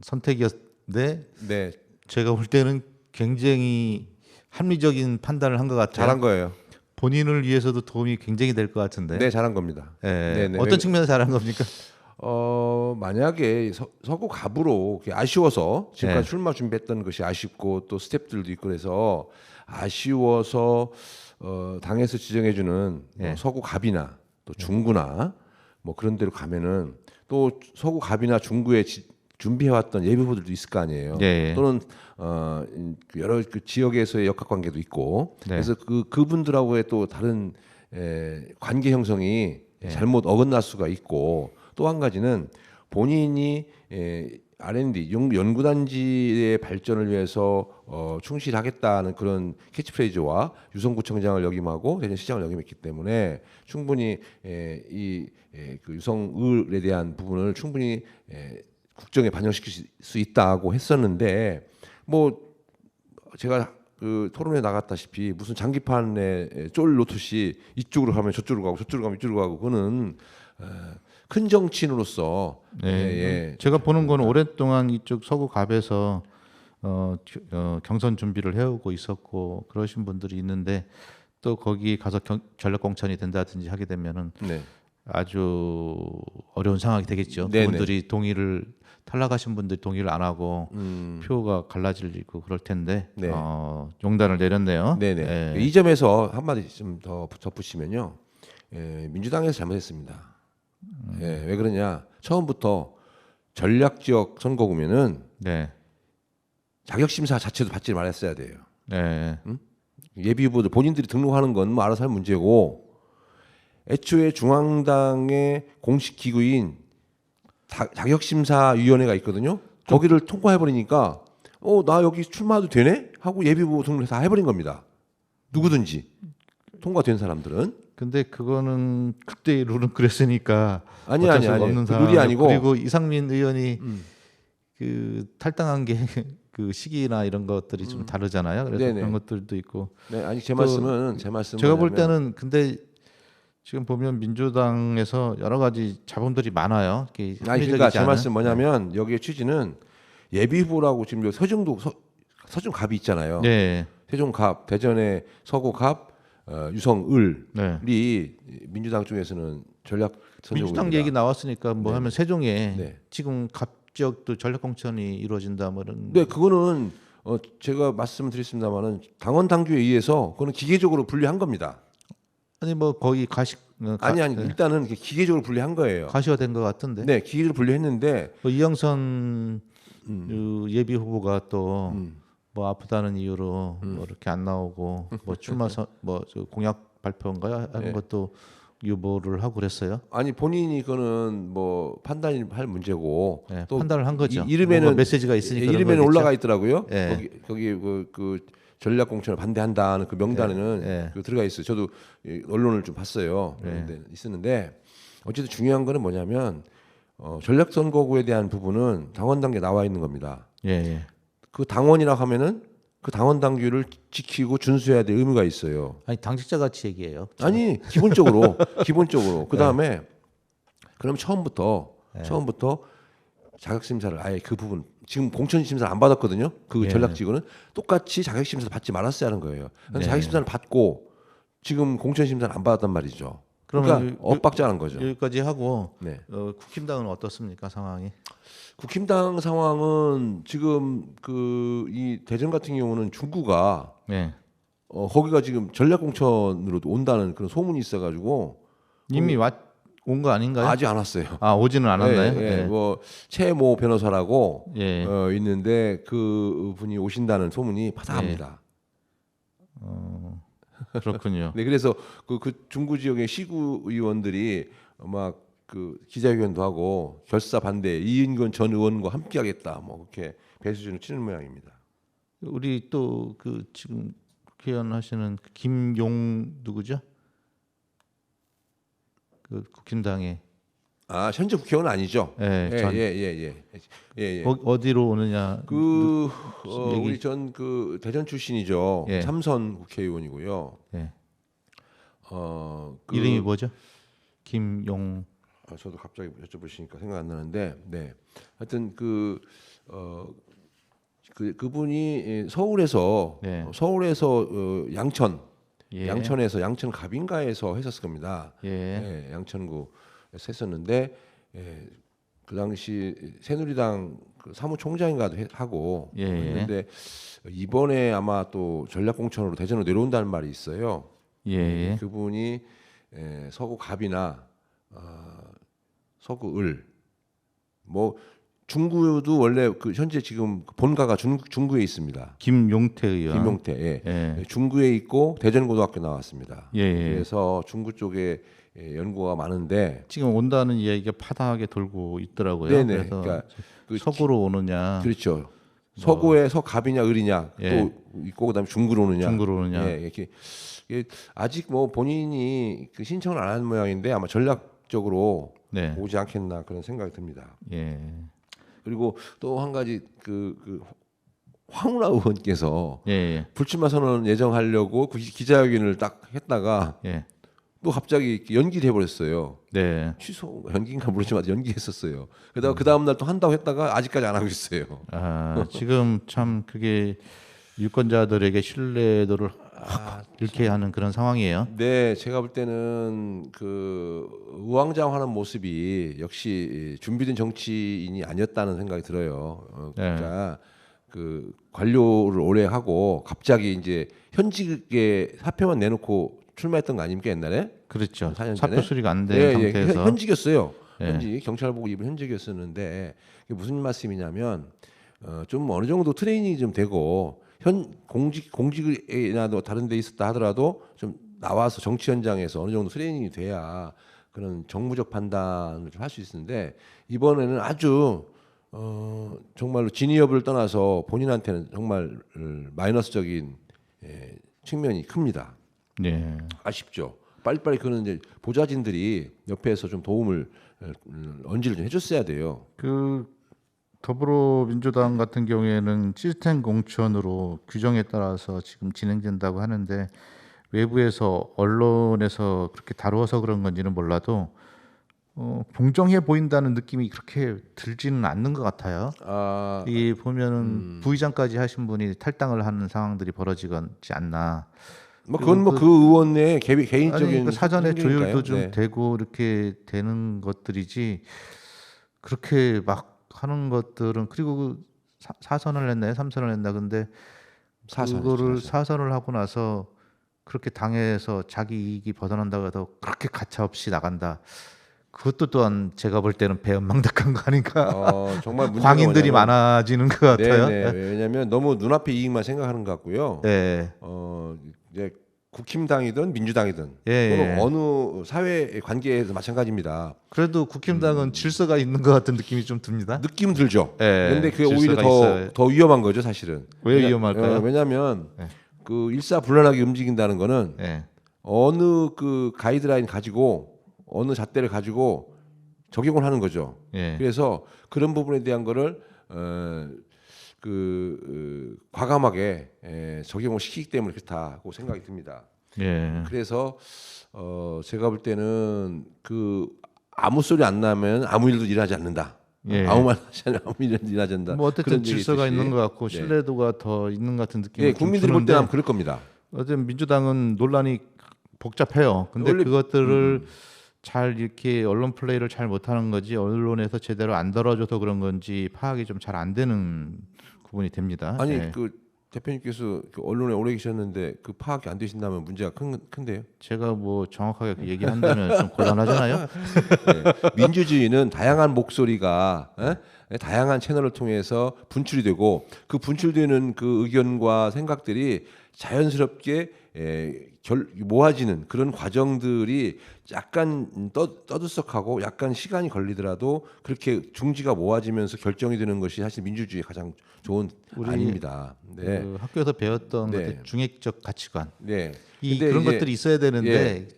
선택이었는데 네, 제가 볼 때는 굉장히 합리적인 판단을 한 것 같아요. 잘한 거예요. 본인을 위해서도 도움이 굉장히 될 것 같은데. 네, 잘한 겁니다. 예. 네, 네. 어떤 측면에서 잘한 겁니까? 만약에 서구 갑으로 아쉬워서 지금까지 네. 출마 준비했던 것이 아쉽고 또 스텝들도 있고 그래서 아쉬워서 당에서 지정해주는 네. 서구 갑이나 또 중구나 뭐 그런 데로 가면은 또 서구 갑이나 중구에 준비해왔던 예비 후보들도 있을 거 아니에요. 예. 또는 여러 그 지역에서의 역학관계도 있고 네. 그래서 그분들하고의 또 다른 관계 형성이 네. 잘못 어긋날 수가 있고 또 한 가지는 본인이 R&D 연구단지의 발전을 위해서 충실하겠다는 그런 캐치프레이즈와 유성구청장을 역임하고 대전시장을 역임했기 때문에 충분히 그 유성을에 대한 부분을 충분히 국정에 반영시킬 수 있다고 했었는데 뭐 제가 그 토론에 나갔다시피 무슨 장기판에 쫄 놓듯이 이쪽으로 가면 저쪽으로 가고 저쪽으로 가면 이쪽으로 가고 그거는 큰 정치인으로서 네. 제가 보는 거는 오랫동안 이쪽 서구 갑에서 경선 준비를 해오고 있었고 그러신 분들이 있는데 또 거기 가서 전략 공천이 된다든지 하게 되면은 네. 아주 어려운 상황이 되겠죠. 네네. 그분들이 동의를 탈락하신 분들이 동의를 안 하고 표가 갈라지고 그럴 텐데 네. 용단을 내렸네요. 네네. 예. 이 점에서 한마디 좀 더 덧붙이면요. 민주당에서 잘못했습니다. 왜 그러냐? 처음부터 전략지역 선거구면은 네. 자격심사 자체도 받지 말았어야 돼요. 네. 예비 후보들 본인들이 등록하는 건 뭐 알아서 할 문제고 애초에 중앙당의 공식 기구인 자격심사위원회가 있거든요. 거기를 통과해버리니까 나 여기 출마해도 되네? 하고 예비 후보 등록을 다 해버린 겁니다. 누구든지 통과된 사람들은. 근데 그거는 그때의 룰은 그랬으니까 아니 어쩔 수가 없는 그 룰이 상황이고, 아니고 그리고 이상민 의원이 그 탈당한 게 그 시기나 이런 것들이 좀 다르잖아요. 그래서 네네. 그런 것들도 있고. 네, 아니 제 또 말씀은 제가 볼 뭐냐면 때는 근데 지금 보면 민주당에서 여러 가지 자본들이 많아요. 이렇게 아니 그러니까 합리적이지 제 않은. 말씀 뭐냐면 여기의 취지는 예비 후보라고 지금 여기 서중갑이 있잖아요. 네. 세종갑, 대전의 서구갑, 유성을이 네. 민주당 쪽에서는 전략 민주당 얘기 나왔으니까 뭐 네. 하면 세종에 네. 지금 갑 지역도 전략 공천이 이루어진다 뭐 이런. 네, 그거는 제가 말씀드렸습니다만은 당원 당규에 의해서 그거는 기계적으로 분리한 겁니다. 아니 뭐 거의 아니 네. 일단은 기계적으로 분리한 거예요. 가시화된 것 같은데. 네, 기계적으로 분리했는데 뭐 이영선 그 예비 후보가 또 뭐 아프다는 이유로 뭐 이렇게 안 나오고 뭐 뭐저 공약 발표인가요 하는 네. 것도 유보를 하고 그랬어요. 아니 본인이 그거는 뭐 판단할 문제고 네, 또 판단을 한 거죠. 이름에는 뭔가 메시지가 있으니까 그런 이름에는 거겠죠. 올라가 있더라고요. 네. 거기 그 전략 공천을 반대한다는 그 명단에는 네. 그 들어가 있어요. 저도 언론을 좀 봤어요. 그런데 있었는데 어쨌든 중요한 거는 뭐냐면 전략 선거구에 대한 부분은 당원 단계 나와 있는 겁니다. 예, 예. 그 당원이라 하면은 그 당원 당규를 지키고 준수해야 될 의무가 있어요. 아니 당직자 같이 얘기해요. 아니 기본적으로 그 다음에 그럼 처음부터 자격 심사를 아예 그 부분 지금 공천 심사를 안 받았거든요. 그 예. 전략지구는 똑같이 자격 심사 받지 말았어야 하는 거예요. 네. 자격 심사를 받고 지금 공천 심사를 안 받았단 말이죠. 그러면 그러니까 엇박자는 거죠. 여기까지 하고 네. 국힘당은 어떻습니까 상황이? 국힘당 상황은 지금 이 대전 같은 경우는 중구가 네. 거기가 지금 전략 공천으로 온다는 그런 소문이 있어가지고 이미 온 거 아닌가요? 아직 안 왔어요. 아 오지는 않았나요? 예, 예. 네. 뭐 최모 변호사라고 예. 있는데 그 분이 오신다는 소문이 파다합니다. 그렇군요. 네, 그래서 그 중구 지역의 시구 의원들이 막 그 기자회견도 하고 결사 반대 이인권 전 의원과 함께하겠다 뭐 그렇게 배수진을 치는 모양입니다. 우리 또 그 지금 국회의원 하시는 그 김용 누구죠? 그 국힘당의 아 현재 국회의원 아니죠? 예, 전- 예. 어디로 오느냐? 얘기- 우리 전 그 대전 출신이죠. 예. 삼선 국회의원이고요. 예. 그, 이름이 뭐죠? 김용. 저도 갑자기 여쭤보시니까 생각 안 나는데, 네. 하여튼 그분이 서울에서 네. 양천 예. 양천에서 양천 갑인가에서 했었을 겁니다. 예. 예, 양천구에서 했었는데 그 당시 새누리당 그 사무총장인가도 하고 예. 했는데 이번에 아마 또 전략공천으로 대전으로 내려온다는 말이 있어요. 예. 그분이 서구 갑이나 서구 을 뭐 중구도 원래 그 현재 지금 본가가 중구에 있습니다. 김용태 의원. 김용태, 예. 예. 중구에 있고 대전고등학교 나왔습니다. 예. 그래서 중구 쪽에 연구가 많은데, 지금 온다는 이야기가 파다하게 돌고 있더라고요. 네네. 그래서 그러니까 그 서구로 오느냐, 그렇죠. 서구에 서갑이냐 을이냐 예. 또 있고 그다음에 중구로 오느냐. 중구로 오느냐. 예, 이게 아직 뭐 본인이 그 신청을 안 한 모양인데 아마 전략적으로 네. 오지 않겠나 그런 생각이 듭니다. 예. 그리고 또 한 가지 그 황운하 의원께서 예. 불출마 선언 예정하려고 그 기자회견을 딱 했다가 예. 또 갑자기 연기돼 버렸어요. 네. 취소 연기인가 모르지만 연기했었어요. 그러다가 그 다음 날 또 한다고 했다가 아직까지 안 하고 있어요. 아, 지금 참 그게 유권자들에게 신뢰도를 잃게 하는 그런 상황이에요. 네, 제가 볼 때는 그 우왕좌왕하는 모습이 역시 준비된 정치인이 아니었다는 생각이 들어요. 그러니까 그 관료를 오래 하고 갑자기 이제 현직에 사표만 내놓고 출마했던 거 아닙니까 옛날에? 그렇죠. 4년 전에? 사표 수리가 안 된 예, 상태에서 현직이었어요. 예. 현직 경찰복 입은 현직이었었는데 이게 무슨 말씀이냐면 좀 어느 정도 트레이닝이 좀 되고 현 공직이나 다른 데 있었다 하더라도 좀 나와서 정치 현장에서 어느 정도 트레이닝이 돼야 그런 정무적 판단을 좀 할 수 있는데 이번에는 아주 정말로 진위업을 떠나서 본인한테는 정말 마이너스적인 측면이 큽니다. 네. 아쉽죠. 빨리빨리 그는 이제 보좌진들이 옆에서 좀 도움을 언지를 좀 해줬어야 돼요. 그 더불어민주당 같은 경우에는 시스템 공천으로 규정에 따라서 지금 진행된다고 하는데 외부에서 언론에서 그렇게 다루어서 그런 건지는 몰라도 공정해 보인다는 느낌이 그렇게 들지는 않는 것 같아요. 이 보면은 부의장까지 하신 분이 탈당을 하는 상황들이 벌어지지 않나. 뭐 그건 뭐 그 의원의 개인적인 아니, 그 사전에 행동이니까요. 조율도 좀 네. 되고 이렇게 되는 것들이지 그렇게 막 하는 것들은 그리고 그 사선을 했나요? 삼선을 했나? 근데 그거를 사선을 하고 나서 그렇게 당에서 자기 이익이 벗어난다고 해도 그렇게 가차없이 나간다. 그것도 또한 제가 볼 때는 배은망덕한 거 아닌가. 정말 문제가 광인들이 뭐냐면, 많아지는 것 같아요. 네네. 왜냐하면 너무 눈앞의 이익만 생각하는 것 같고요. 네. 이제 국힘당이든 민주당이든 예, 또는 예. 어느 사회 관계에서 마찬가지입니다. 그래도 국힘당은 질서가 있는 것 같은 느낌이 좀 듭니다. 느낌 들죠. 예, 그런데 그게 오히려 질서가 있어요. 더 위험한 거죠, 사실은. 왜 위험할까요? 왜냐하면 네. 그 일사불란하게 움직인다는 거는 네. 어느 그 가이드라인 가지고 어느 잣대를 가지고 적용을 하는 거죠. 예. 그래서 그런 부분에 대한 거를 과감하게 적용을 시키기 때문에 그렇다고 생각이 듭니다. 예. 그래서 제가 볼 때는 그 아무 소리 안 나면 아무 일도 일하지 않는다. 예. 아무 말 하지 않으면 아무 일도 일하지 않는다. 뭐 어쨌든 그런 얘기 질서가 있듯이. 있는 것 같고 네. 신뢰도가 더 있는 것 같은 느낌이 예, 국민들이 볼 때는 그럴 겁니다. 어쨌든 민주당은 논란이 복잡해요. 근데 원래- 그것들을 잘 이렇게 언론 플레이를 잘 못하는 거지 언론에서 제대로 안 다뤄줘서 그런 건지 파악이 좀 잘 안 되는 부분이 됩니다. 아니 예. 그 대표님께서 그 언론에 오래 계셨는데 그 파악이 안 되신다면 문제가 큰데요. 제가 뭐 정확하게 그 얘기한다면 좀 곤란하잖아요. 네. 민주주의는 다양한 목소리가 다양한 채널을 통해서 분출이 되고 그 분출되는 그 의견과 생각들이 자연스럽게 모아지는 그런 과정들이 약간 떠들썩하고 약간 시간이 걸리더라도 그렇게 중지가 모아지면서 결정이 되는 것이 사실 민주주의의 가장 좋은 아닙니다. 네. 그 학교에서 배웠던 네. 것들 중액적 가치관, 네. 그런 이제 것들이 있어야 되는데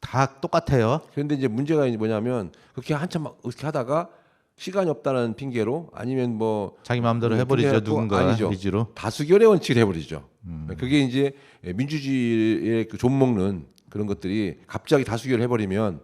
다 똑같아요. 그런데 이제 문제가 이제 뭐냐면 그렇게 한참 막 그렇게 하다가 시간이 없다는 핑계로 아니면 뭐 자기 마음대로 해버리죠. 핑계로 누군가 아니죠. 의지로. 다수결의 원칙을 해버리죠. 그게 이제 민주주의의 그 좀먹는 그런 것들이 갑자기 다수결을 해버리면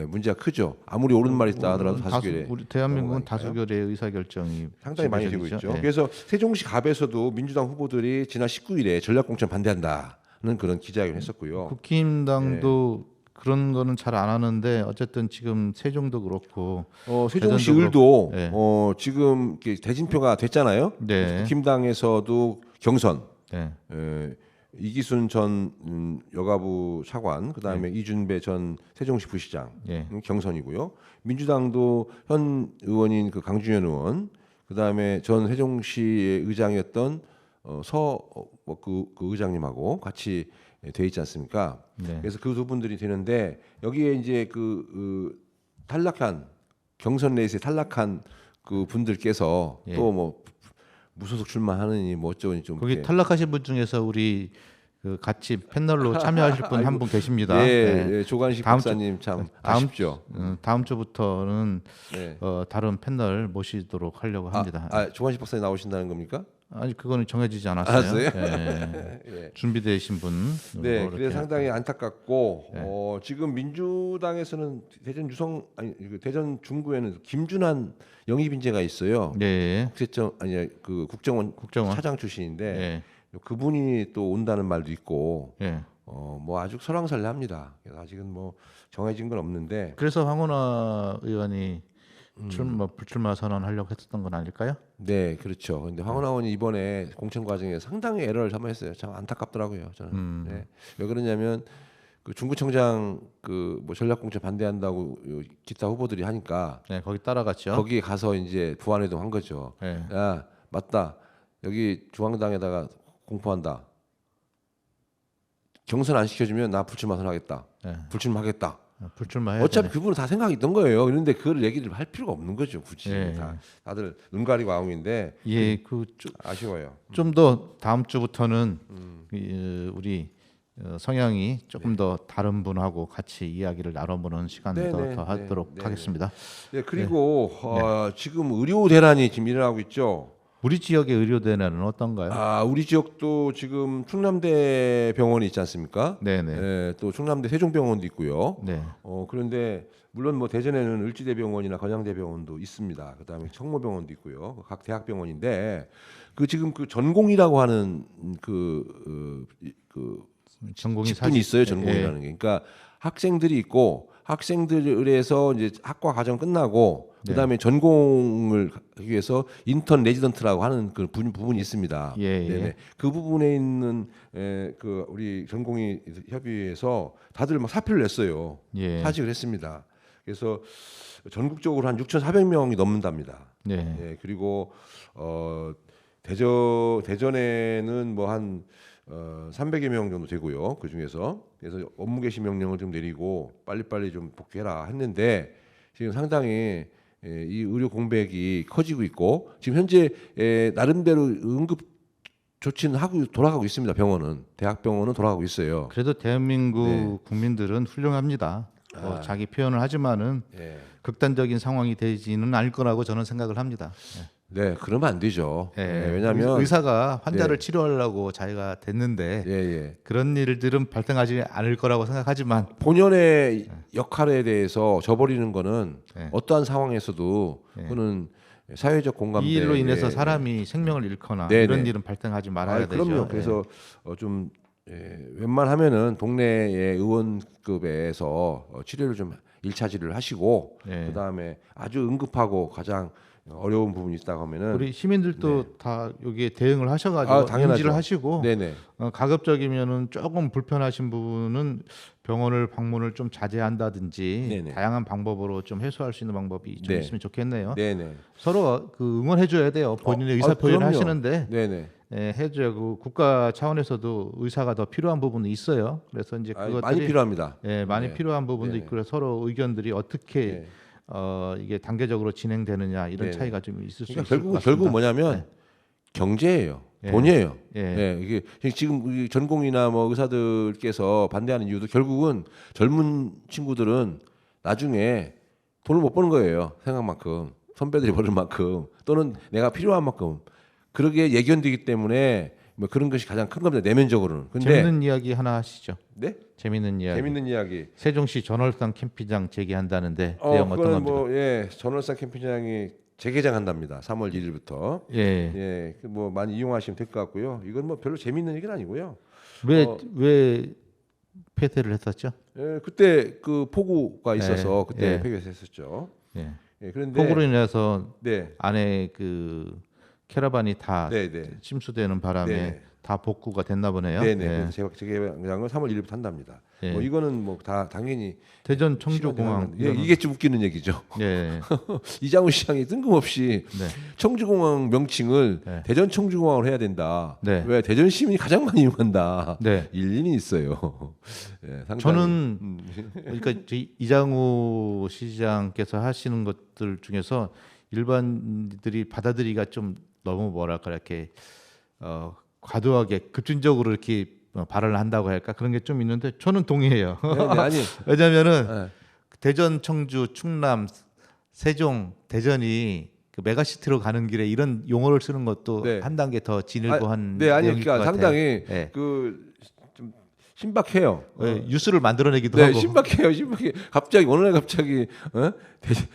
문제가 크죠. 아무리 옳은 말이 있다 하더라도 다수결에 우리 대한민국은 넘어가니까요. 다수결의 의사결정이 상당히 많이 되고 지배적이죠. 있죠. 예. 그래서 세종시 갑에서도 민주당 후보들이 지난 19일에 전략공천 반대한다는 그런 기자회견을 했었고요. 국힘당도 그런 거는 잘 안 하는데 어쨌든 지금 세종도 그렇고 세종시 대전도 을도 네. 지금 이렇게 대진표가 됐잖아요. 네. 국힘당에서도 경선 네. 이기순 전 여가부 차관, 그다음에 이준배 전 세종시 부시장 예. 경선이고요. 민주당도 현 의원인 그 강준현 의원, 그다음에 전 세종시의 의장이었던 그 의장님하고 같이 돼 있지 않습니까? 네. 그래서 그 두 분들이 되는데 여기에 이제 탈락한 경선 레이스에 탈락한 그 분들께서 예. 또 뭐 무소속 출마하느니 뭐 어쩌니 좀 거기 이렇게 탈락하신 분 중에서 우리 그 같이 패널로 참여하실 분 한 분 계십니다. 예, 네. 예, 조관식 다음 주- 박사님 참 다음 아쉽죠. 다음 주부터는 네. 다른 패널 모시도록 하려고 합니다. 조관식 박사님 나오신다는 겁니까? 아니 그거는 정해지지 않았어요. 알았어요? 예. 예. 준비되신 분. 네, 그래서 상당히 안타깝고 네. 지금 민주당에서는 대전 중구에는 김준환 영입 인재가 있어요. 네. 국정원 국정원. 차장 출신인데 예. 그분이 또 온다는 말도 있고 예. 뭐 아주 설왕설래합니다. 그래서 아직은 뭐 정해진 건 없는데 그래서 황운하 의원이 불출마 선언하려고 했었던 건 아닐까요? 네, 그렇죠. 근데 황운하 의원이 이번에 공천 과정에 상당히 에러를 한번 했어요. 참 안타깝더라고요. 저는. 네. 왜 그러냐면 그 중구청장 뭐 전략공천 반대한다고 기타 후보들이 하니까 네, 거기 따라갔죠. 거기에 가서 이제 부안회동 한 거죠. 네. 야, 맞다. 여기 중앙당에다가 공포한다. 경선 안 시켜주면 나 불출마 선언하겠다. 네. 불출마하겠다. 불출마해야 어차피 되네. 그분은 다 생각이 있던 거예요. 그런데 그걸 얘기를 할 필요가 없는 거죠. 굳이 예. 다들 눈 가리고 아웅인데 예, 아쉬워요. 좀 더 다음 주부터는 우리 성향이 조금 더 다른 분하고 같이 이야기를 나눠보는 시간도 네네, 더 하도록 네, 네. 하겠습니다. 네, 그리고 지금 의료 대란이 지금 일어나고 있죠. 우리 지역의 의료대란은 어떤가요? 우리 지역도 지금 충남대 병원이 있지 않습니까? 네네. 네, 또 충남대 세종병원도 있고요. 네. 그런데 물론 뭐 대전에는 을지대병원이나 건양대병원도 있습니다. 그다음에 청모병원도 있고요. 각 대학병원인데 지금 전공이라고 하는 전공이 직분이 있어요. 전공이라는 게. 그러니까 학생들이 있고 학생들에서 이제 학과 과정 끝나고 그다음에 전공을 하기 위해서 인턴 레지던트라고 하는 그 부분이 있습니다. 예, 예. 네네. 그 부분에 있는 우리 전공의 협의회에서 다들 막 사표를 냈어요. 예. 사직을 했습니다. 그래서 전국적으로 한 6,400명이 넘는답니다. 네. 예, 그리고 대전에는 뭐 한 300여 명 정도 되고요. 그 중에서 그래서 업무 개시 명령을 좀 내리고 빨리빨리 좀 복귀해라 했는데 지금 상당히 이 의료 공백이 커지고 있고 지금 현재 나름대로 응급 조치는 하고 돌아가고 있습니다. 병원은 대학병원은 돌아가고 있어요. 그래도 대한민국 네. 국민들은 훌륭합니다. 자기 표현을 하지만은 예. 극단적인 상황이 되지는 않을 거라고 저는 생각을 합니다. 네, 그러면 안 되죠. 예. 네, 왜냐하면 의사가 환자를 치료하려고 자기가 됐는데 예. 그런 일들은 발생하지 않을 거라고 생각하지만 본연의 역할에 대해서 저버리는 거는 네. 어떠한 상황에서도 그거는 사회적 공감대 이 일로 인해서 사람이 생명을 잃거나 네, 이런 네. 일은 발생하지 말아야 되죠. 그럼요. 예. 그래서 좀 웬만하면은 동네의 의원급에서 치료를 좀 1차지를 하시고 예. 그다음에 아주 응급하고 가장 어려운 부분이 있다고 하면은 우리 시민들도 다 여기에 대응을 하셔가지고 당연하죠. 인지를 하시고 네네. 가급적이면은 조금 불편하신 부분은 병원을 방문을 좀 자제한다든지 네네. 다양한 방법으로 좀 해소할 수 있는 방법이 좀 네. 있으면 좋겠네요. 네네. 서로 응원해줘야 돼요. 본인의 의사 표현을 그럼요. 하시는데 네네. 해줘야 그 국가 차원에서도 의사가 더 필요한 부분이 있어요. 그래서 이제 그것들이 많이 필요합니다. 많이 네. 필요한 부분도 네. 있고 그래서 서로 의견들이 어떻게 네. 이게 단계적으로 진행되느냐 이런 네. 차이가 좀 있을 수 그러니까 있을 것 같습니다. 결국 뭐냐면 경제예요. 예. 돈이에요. 예. 예, 이게 지금 우리 전공이나 뭐 의사들께서 반대하는 이유도 결국은 젊은 친구들은 나중에 돈을 못 버는 거예요. 생각만큼 선배들이 버는 만큼 또는 내가 필요한 만큼 그러게 예견되기 때문에 뭐 그런 것이 가장 큰 겁니다. 내면적으로는. 근데 재밌는 이야기 하나 하시죠. 네? 재밌는 이야기. 재밌는 이야기. 세종시 전월산 캠핑장 재개한다는데 내용 어떤 그거는 겁니까? 전월산 캠핑장이 재개장한답니다. 3월 1일부터. 예. 뭐 많이 이용하시면 될 것 같고요. 이건 뭐 별로 재밌는 얘기는 아니고요. 왜 폐쇄를 했었죠? 그때 그 폭우가 있어서 예. 그때 예. 폐쇄했었죠. 예. 그런데 폭우로 인해서 네. 안에 그 캐러반이 다 네, 네. 침수되는 바람에 네. 다 복구가 됐나 보네요. 네네. 재개장은 3월 1일부터 한답니다. 예. 뭐 이거는 뭐 다 당연히 대전 청주공항 이게 좀 웃기는 얘기죠. 예. 이장훈 시장이 뜬금없이 네. 청주공항 명칭을 네. 대전 청주공항으로 해야 된다. 네. 왜 대전 시민이 가장 많이 이용한다. 네. 일리는 있어요. 예, 상당히. 저는 그러니까 이장우 시장께서 하시는 것들 중에서 일반들이 받아들이기가 좀 너무 뭐랄까 이렇게 과도하게 급진적으로 이렇게 발언을 한다고 할까 그런 게 좀 있는데 저는 동의해요. 네, 아니 왜냐하면은 네. 대전, 청주, 충남, 세종, 대전이 그 메가시티로 가는 길에 이런 용어를 쓰는 것도 네. 한 단계 더 진일보한 네, 아니 내용일 것 그러니까 같아요. 상당히 네. 그 좀 신박해요. 뉴스를 만들어내기도 네, 하고. 신박해. 갑자기 어느 날 갑자기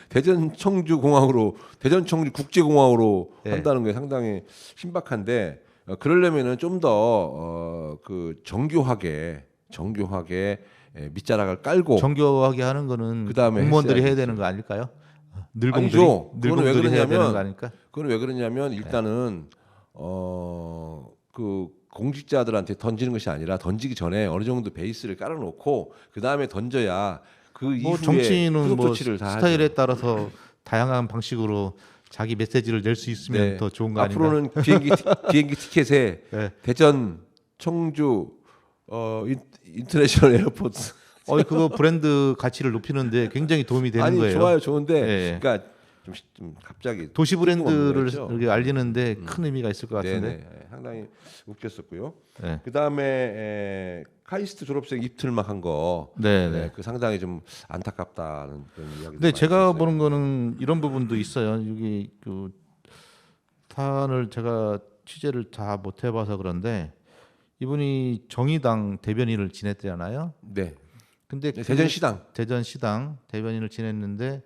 대전 청주 공항으로 대전 청주 국제공항으로 네. 한다는 게 상당히 신박한데 그러려면은 좀 더 그 정교하게 밑자락을 깔고 정교하게 하는 거는 그다음에 공무원들이 해야 했어야지. 되는 거 아닐까요? 늙은들이 아니죠. 그거는 왜 늙은들이 해야 되는 그러냐면 거 아닐까? 그건 왜 그러냐면 일단은 그 공직자들한테 던지는 것이 아니라 던지기 전에 어느 정도 베이스를 깔아놓고 그 다음에 던져야 그 뭐 이후에 정치인은 후속 뭐 조치를 다 스타일에 하죠. 따라서 다양한 방식으로 자기 메시지를 낼 수 있으면 더 좋은 거 아닌가? 앞으로는 비행기 티켓에 네. 대전, 청주, 인터내셔널 에어포트. 그거 브랜드 가치를 높이는데 굉장히 도움이 되는 아니 거예요. 좋아요, 좋은데 예. 그러니까 좀 갑자기 도시 브랜드를 거죠. 이렇게 알리는데 큰 의미가 있을 것 같은데. 네네, 상당히 웃겼었고요. 네. 그 다음에 카이스트 졸업생 입틀막 한 거, 네. 그 상당히 좀 안타깝다는 그런 이야기. 근데 제가 보는 거는 이런 부분도 있어요. 여기 그 사안을 제가 취재를 다 못 해봐서 그런데 이분이 정의당 대변인을 지냈잖아요. 네. 근데 대전시당. 대전시당 대변인을 지냈는데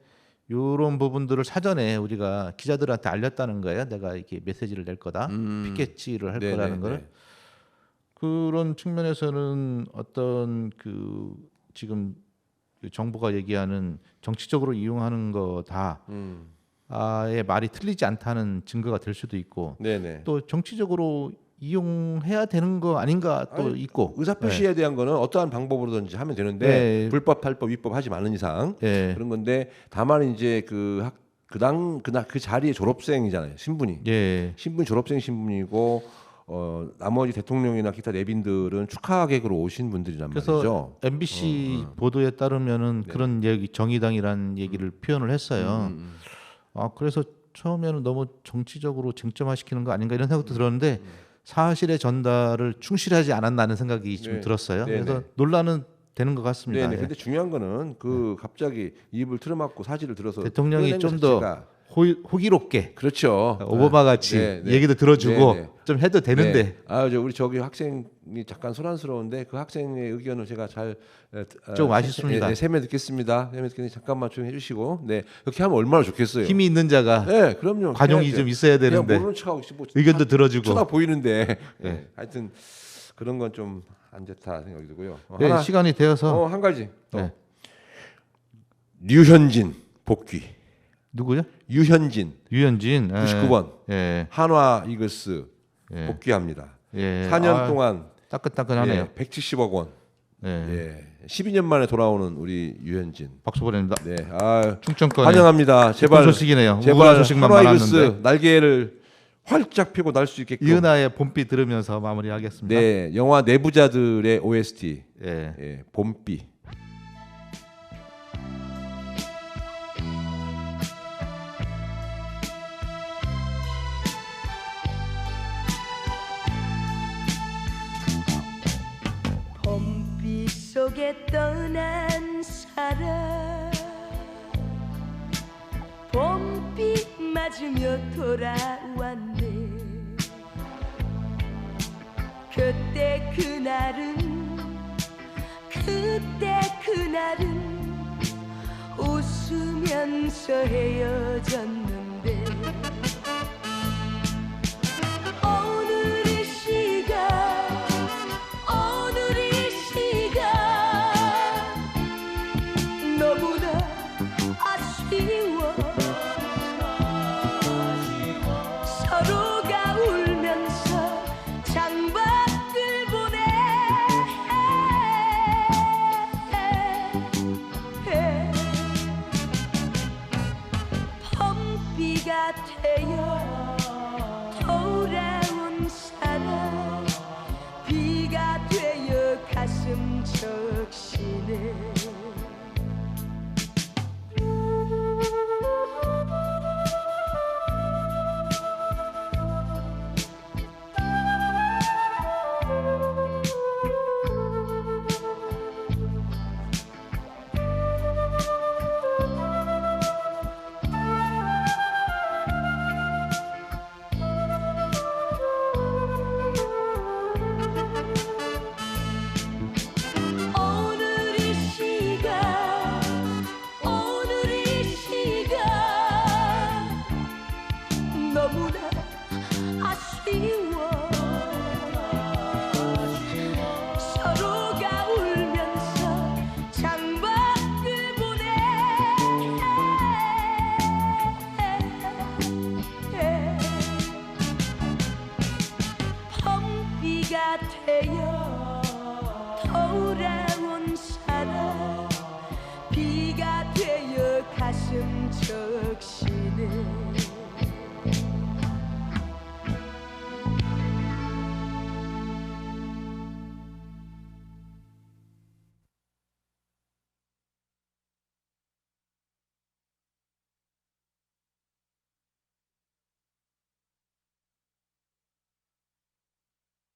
이런 부분들을 사전에 우리가 기자들한테 알렸다는 거예요. 내가 이렇게 메시지를 낼 거다, 피켓치를 할 네네, 거라는 거를. 네. 그런 측면에서는 어떤 그 지금 정부가 얘기하는 정치적으로 이용하는 거 다의 말이 틀리지 않다는 증거가 될 수도 있고 네네. 또 정치적으로 이용해야 되는 거 아닌가 또 아니, 있고 의사 표시에 대한 거는 어떠한 방법으로든지 하면 되는데 네. 불법, 탈법, 위법 하지 않는 이상 예. 그런 건데 다만 이제 그 자리의 졸업생이잖아요. 신분이. 예. 신분 졸업생 신분이고 나머지 대통령이나 기타 내빈들은 축하객으로 오신 분들이란 그래서 말이죠. MBC 보도에 따르면은 그런 얘기 정의당이라는 얘기를 표현을 했어요. 그래서 처음에는 너무 정치적으로 쟁점화시키는 거 아닌가 이런 생각도 들었는데 사실의 전달을 충실하지 않았나는 생각이 좀 네. 들었어요. 네네. 그래서 논란은 되는 것 같습니다. 네네. 예. 근데 중요한 거는 그 갑자기 입을 틀어막고 사지를 들어서 대통령이 꺼낸 좀 것 더 자체가 호기롭게 그렇죠. 오바마 같이 네, 네. 얘기도 들어주고 네, 네. 좀 해도 되는데 네. 우리 저기 학생이 잠깐 소란스러운데 그 학생의 의견을 제가 잘 좀 아쉽습니다. 세매 듣겠습니다. 세매 듣겠는데 잠깐만 좀 해주시고, 네 그렇게 하면 얼마나 좋겠어요. 힘이 있는 자가 네, 그럼요. 관용이 해야죠. 좀 있어야 그냥 되는데 모르는 척하고 뭐 의견도 들어주고. 쳐다 보이는데, 네. 하여튼 그런 건 좀 안 좋다 생각이 들고요. 네, 시간이 되어서 한 가지. 또. 네. 류현진 복귀. 누구요? 유현진 유현진 99번 예. 한화 이글스 예. 복귀합니다. 예. 4년 동안 따끈따끈하네요. 170억 원. 예. 예. 12년 만에 돌아오는 우리 유현진. 박수 보냅니다. 네. 충청권에 환영합니다. 기쁜 소식이네요. 우울한 제발 소식만 한화 이글스 많았는데. 날개를 활짝 피고 날 수 있게끔. 이은하의 봄비 들으면서 마무리하겠습니다. 네, 영화 내부자들의 OST. 예. 예, 봄비. 봄비 속에 떠난 사람 봄비 맞으며 돌아왔네. 그때 그날은 웃으면서 헤어졌는데 오늘 이 시간 너무나 아쉬워. 서로가 울면서 창밖을 보내. 봄비가 되어 돌아온 사람 비가 되어 가슴 적시네. 너무나 아쉬워. 서로가 울면서 창밖을 보내. 봄비가 되어 돌아온 사람 비가 되어 가슴 적시네.